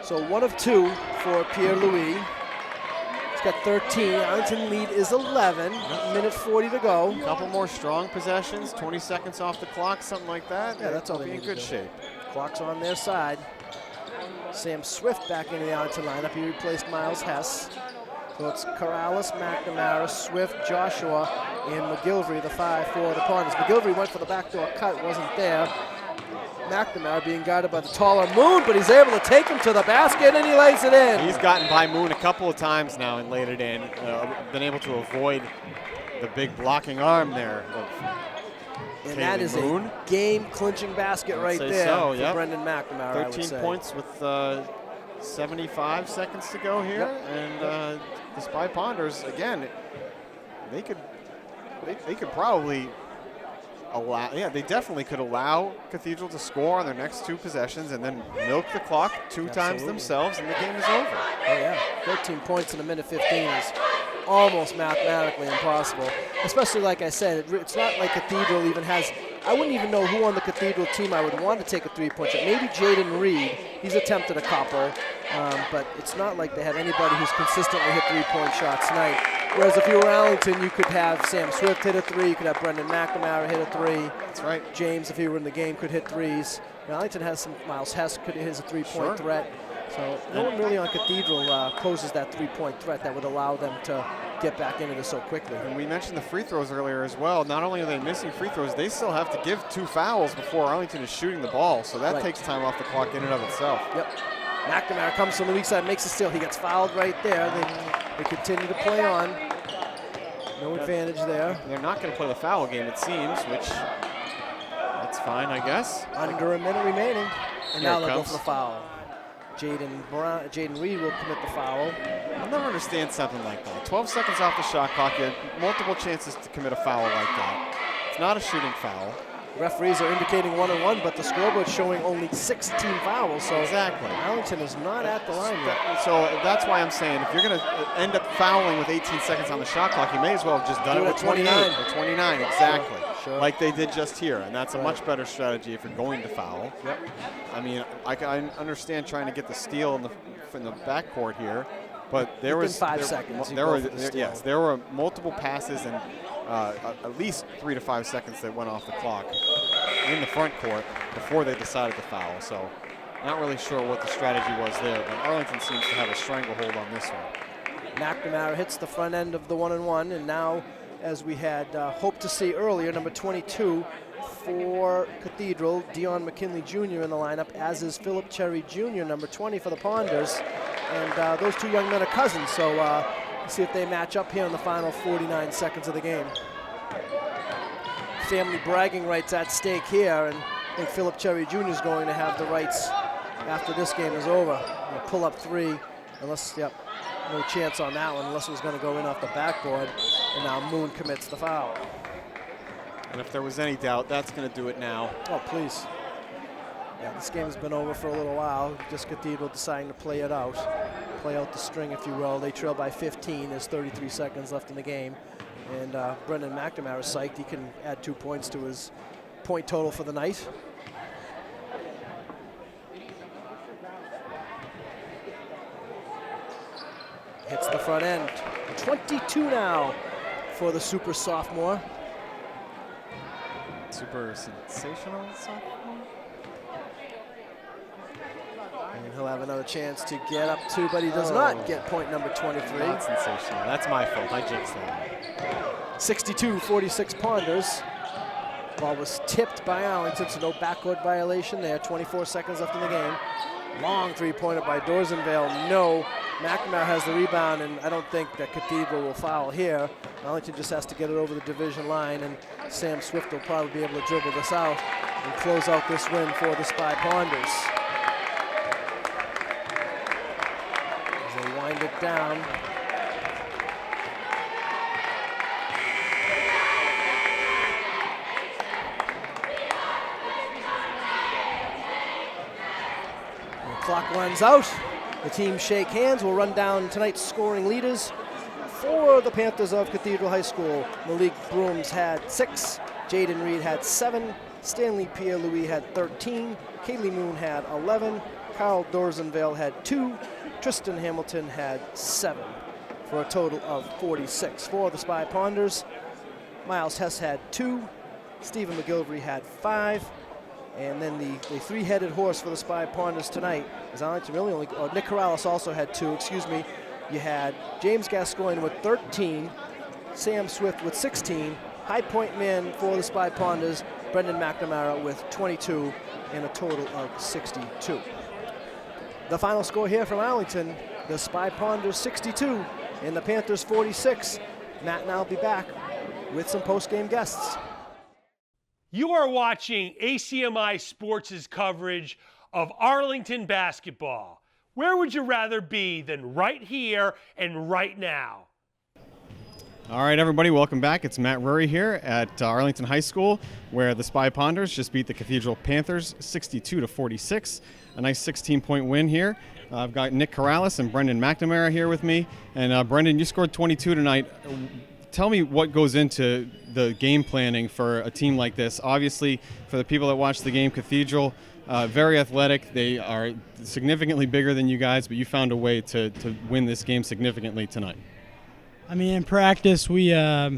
So 1 of 2 for Pierre-Louis. He's got 13. Arlington lead is 11. Minute 40 to go. A couple more strong possessions, 20 seconds off the clock, something like that. Yeah, that's all they'll they be in need to good do. shape. Clock's on their side. Sam Swift back into the Arlington lineup. He replaced Miles Hess. So it's Corrales, McNamara, Swift, Joshua, and McGilvery, the 5 for the Ponders. McGilvery went for the backdoor cut, wasn't there. McNamara being guarded by the taller Moon, but he's able to take him to the basket, and he lays it in. He's gotten by Moon a couple of times now and laid it in. Been able to avoid the big blocking arm there. And that is Moon. a game-clinching basket right there so, for yep. Brendan McNamara, 13 points with 75 seconds to go here. Yep. And the Spy Ponders, again, they could probably allow, they definitely could allow Cathedral to score on their next 2 possessions and then milk the clock 2 times themselves, and the game is over. Oh, yeah. 13 points in a minute 15 is almost mathematically impossible. Especially, like I said, it's not like Cathedral even has, I wouldn't even know who on the Cathedral team I would want to take a 3-point shot. Maybe Jaden Reed. He's attempted a couple, but it's not like they have anybody who's consistently hit 3-point shots tonight. Whereas if you were Arlington, you could have Sam Swift hit a 3, you could have Brendan McNamara hit a 3. That's right. James, if he were in the game, could hit 3s. Arlington has some, Miles Hess could hit a 3-point threat. So no one really on Cathedral poses that 3-point threat that would allow them to get back into this so quickly. And we mentioned the free throws earlier as well. Not only are they missing free throws, they still have to give 2 fouls before Arlington is shooting the ball. So that takes time off the clock in and of itself. Yep. McNamara comes from the weak side, makes a steal. He gets fouled right there. They continue to play on. No advantage there. They're not going to play the foul game, it seems, which that's fine, I guess. Under a minute remaining. And Here now it they'll go comes. for the foul. Jaden Reed will commit the foul. I'll never understand something like that. 12 seconds off the shot clock, you have multiple chances to commit a foul like that. It's not a shooting foul. Referees are indicating 1-on-1, but the scoreboard's showing only 16 fouls. So Exactly. Arlington is not at the line yet. So that's why I'm saying if you're going to end up fouling with 18 seconds on the shot clock, you may as well have just done Do it it with at 29. Or 29, exactly. Sure. Like they did just here. And that's a much better strategy if you're going to foul. Yep. I mean, I understand trying to get the steal in the backcourt here, but there was 5 seconds. There were multiple passes and at least 3 to 5 seconds that went off the clock in the front court before they decided to foul. So not really sure what the strategy was there, but Arlington seems to have a stranglehold on this one. McNamara hits the front end of the 1-on-1, and now, as we had hoped to see earlier, number 22 for Cathedral, Dion McKinley Jr. in the lineup, as is Philip Cherry Jr., number 20 for the Ponders. And those 2 young men are cousins, so let's see if they match up here in the final 49 seconds of the game. Family bragging rights at stake here, and I think Philip Cherry Jr. is going to have the rights after this game is over. Pull up 3, unless, no chance on that one, unless it was going to go in off the backboard. And now Moon commits the foul. And if there was any doubt, that's going to do it now. Oh, please. Yeah, this game has been over for a little while. Just Cathedral deciding to play it out. Play out the string, if you will. They trail by 15. There's 33 seconds left in the game. And Brendan McNamara is psyched. He can add 2 points to his point total for the night. Hits the front end. 22 now for the super sophomore. Super sensational sophomore. And he'll have another chance to get up to, but he does not get point number 23. Not sensational. That's my fault. I jinxed that. 62-46 Ponders. Ball was tipped by Arlington, so no backcourt violation there. 24 seconds left in the game. Long 3-pointer by Dorsenvale. No. McNamara has the rebound, and I don't think that Cathedral will foul here. Arlington just has to get it over the division line, and Sam Swift will probably be able to dribble this out and close out this win for the Spy Ponders. As they wind it down. Clock runs out. The teams shake hands. We'll run down tonight's scoring leaders. For the Panthers of Cathedral High School, Malik Brooms had 6. Jaden Reed had 7. Stanley Pierre-Louis had 13. Kaylee Moon had 11. Carl Dorsenvale had 2. Tristan Hamilton had 7 for a total of 46. For the Spy Ponders, Miles Hess had 2. Stephen McGilvery had 5. And then the three-headed horse for the Spy Ponders tonight is Arlington really only, Nick Corrales also had 2, excuse me. You had James Gascoigne with 13, Sam Swift with 16, high point man for the Spy Ponders, Brendan McNamara with 22, and a total of 62. The final score here from Arlington, the Spy Ponders 62 and the Panthers 46. Matt and I will be back with some post-game guests. You are watching ACMi Sports' coverage of Arlington basketball. Where would you rather be than right here and right now? All right, everybody, welcome back. It's Matt Rury here at Arlington High School, where the Spy Ponders just beat the Cathedral Panthers 62-46. A nice 16-point win here. I've got Nick Corrales and Brendan McNamara here with me. And Brendan, you scored 22 tonight. Tell me what goes into the game planning for a team like this. Obviously, for the people that watch the game, Cathedral, very athletic. They are significantly bigger than you guys, but you found a way to win this game significantly tonight. I mean, in practice, we got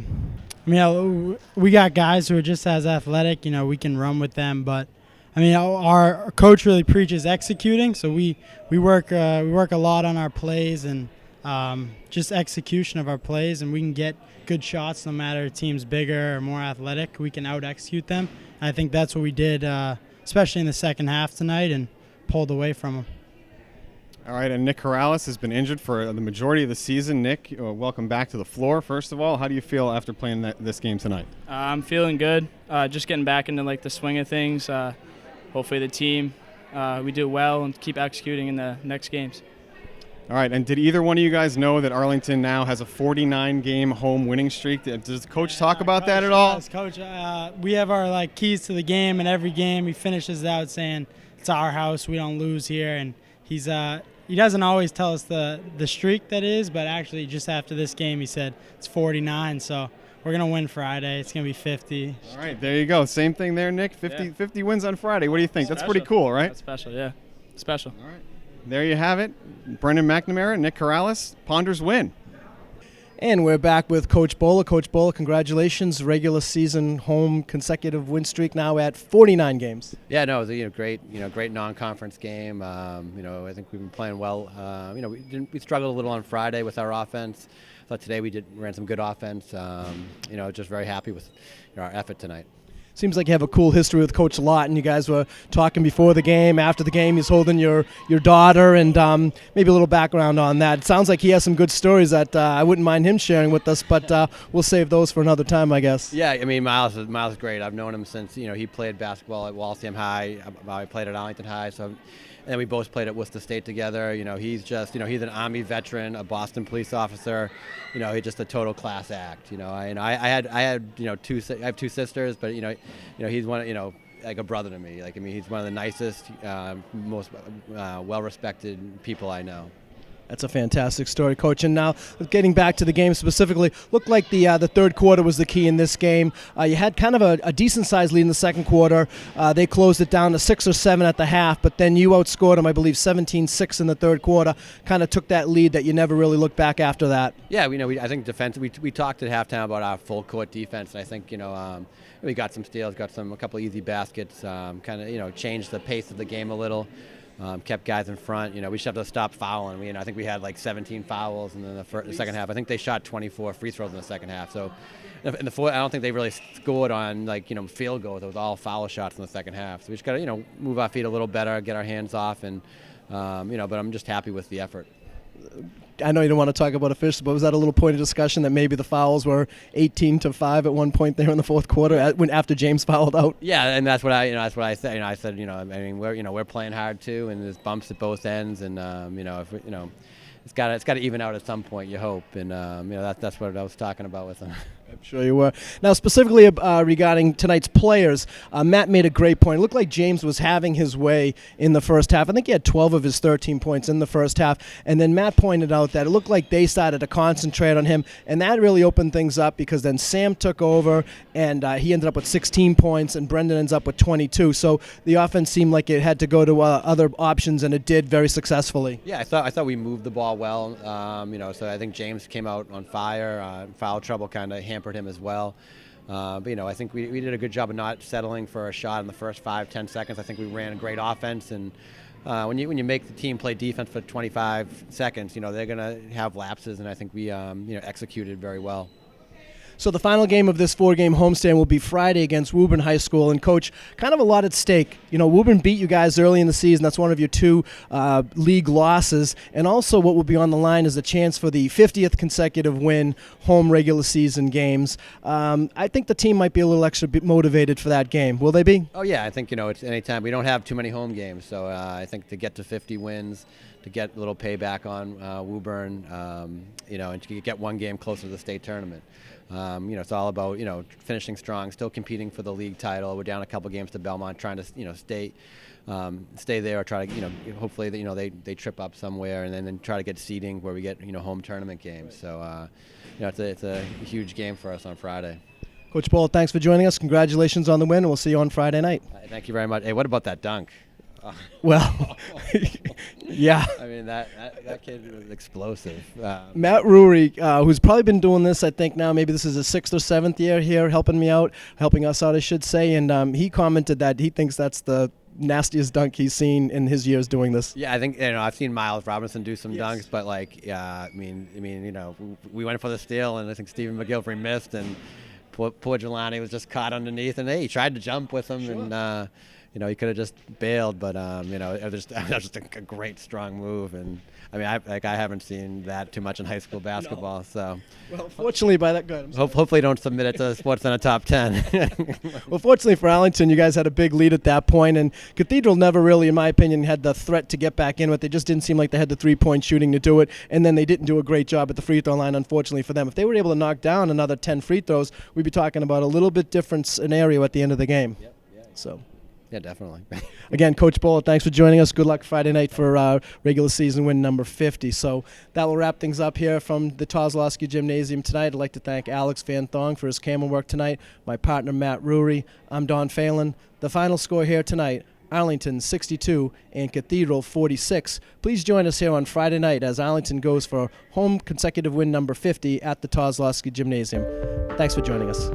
guys who are just as athletic. You know, we can run with them, but I mean, our coach really preaches executing. So we work a lot on our plays and just execution of our plays, and we can get good shots no matter if the team's bigger or more athletic. We can out-execute them. And I think that's what we did, especially in the second half tonight, and pulled away from them. All right, and Nick Corrales has been injured for the majority of the season. Nick, welcome back to the floor. First of all, how do you feel after playing this game tonight? I'm feeling good. Just getting back into the swing of things. Hopefully the team, we do well and keep executing in the next games. All right, and did either one of you guys know that Arlington now has a 49-game home winning streak? Does the coach talk about that at all? Yes, Coach. We have our keys to the game, and every game he finishes out saying it's our house. We don't lose here, and he doesn't always tell us the streak that is, but actually just after this game he said it's 49. So we're gonna win Friday. It's gonna be 50. All right, there you go. Same thing there, Nick. 50 wins on Friday. What do you think? That's pretty cool, right? That's special, yeah. Special. All right. There you have it. Brendan McNamara, Nick Corrales, Ponders win. And we're back with Coach Bola. Coach Bola, congratulations. Regular season home consecutive win streak now at 49 games. Yeah, no, it was a great non-conference game. I think we've been playing well. We struggled a little on Friday with our offense. I thought today we ran some good offense. Just very happy with our effort tonight. Seems like you have a cool history with Coach Lott, and you guys were talking before the game, after the game. He's holding your daughter, and maybe a little background on that. It sounds like he has some good stories that I wouldn't mind him sharing with us, but we'll save those for another time, I guess. Yeah, I mean, Miles is great. I've known him since he played basketball at Waltham High. I played at Arlington High, and we both played at Worcester State together. He's just he's an Army veteran, a Boston police officer. He's just a total class act. I have two sisters, but he's one like a brother to me. He's one of the nicest, most well-respected people I know. That's a fantastic story, Coach. And now, getting back to the game specifically, looked like the third quarter was the key in this game. You had kind of a decent-sized lead in the second quarter. They closed it down to 6 or 7 at the half, but then you outscored them, I believe, 17-6 in the third quarter. Kind of took that lead that you never really looked back after that. Yeah, I think defense. We talked at halftime about our full-court defense, and I think we got some steals, got a couple easy baskets, changed the pace of the game a little. Kept guys in front. We just have to stop fouling. I think we had 17 fouls in the second half. I think they shot 24 free throws in the second half. So in the fourth, I don't think they really scored on field goals. It was all foul shots in the second half. So we just got to move our feet a little better, get our hands off, and but I'm just happy with the effort. I know you don't want to talk about officials, but was that a little point of discussion that maybe the fouls were 18-5 at one point there in the fourth quarter after James fouled out? Yeah, and that's what I said. I said we're playing hard too, and there's bumps at both ends, and it's got to even out at some point. You hope, and that's what I was talking about with them. Sure you were. Now, specifically regarding tonight's players, Matt made a great point. It looked like James was having his way in the first half. I think he had 12 of his 13 points in the first half. And then Matt pointed out that it looked like they started to concentrate on him, and that really opened things up because then Sam took over, and he ended up with 16 points, and Brendan ends up with 22. So the offense seemed like it had to go to other options, and it did very successfully. Yeah, I thought we moved the ball well. So I think James came out on fire. Foul trouble kind of hampered him as well. But I think we did a good job of not settling for a shot in the first 5-10 seconds. I think we ran a great offense, and when you make the team play defense for 25 seconds, they're going to have lapses, and I think we executed very well. So the final game of this 4-game homestand will be Friday against Woburn High School. And, Coach, kind of a lot at stake. Woburn beat you guys early in the season. That's one of your 2 league losses. And also what will be on the line is a chance for the 50th consecutive win home regular season games. I think the team might be a little extra motivated for that game. Will they be? Oh, yeah. I think, it's anytime. We don't have too many home games. So I think to get to 50 wins, to get a little payback on Woburn, and to get one game closer to the state tournament. It's all about, finishing strong, still competing for the league title. We're down a couple games to Belmont, trying to, stay there, or try to, hopefully, they trip up somewhere, and then try to get seeding where we get, home tournament games. So, it's a huge game for us on Friday. Coach Bull, thanks for joining us. Congratulations on the win, and we'll see you on Friday night. Thank you very much. Hey, what about that dunk? Well, yeah. I mean, that kid was explosive. Matt Rury, who's probably been doing this, I think now maybe this is his 6th or 7th year here, helping us out, I should say. And he commented that he thinks that's the nastiest dunk he's seen in his years doing this. Yeah, I think I've seen Miles Robinson do some dunks, but we went for the steal, and I think Stephen McGilvery missed, and poor Jelani was just caught underneath, and he tried to jump with him, sure. And he could have just bailed, but it was just a great, strong move, and I haven't seen that too much in high school basketball. No. So, well, fortunately, by that good. Hopefully, don't submit it to Sports Center Top 10. Well, fortunately for Arlington, you guys had a big lead at that point, and Cathedral never really, in my opinion, had the threat to get back in with. They just didn't seem like they had the 3-point shooting to do it, and then they didn't do a great job at the free throw line, unfortunately for them. If they were able to knock down another 10 free throws, we'd be talking about a little bit different scenario at the end of the game. Yep. Yeah. So. Yeah, definitely. Again, Coach Bull, thanks for joining us. Good luck Friday night for regular season win number 50. So that will wrap things up here from the Kozlowski Gymnasium tonight. I'd like to thank Alex Van Thong for his camera work tonight, my partner Matt Rury. I'm Don Phelan. The final score here tonight, Arlington 62 and Cathedral 46. Please join us here on Friday night as Arlington goes for home consecutive win number 50 at the Kozlowski Gymnasium. Thanks for joining us.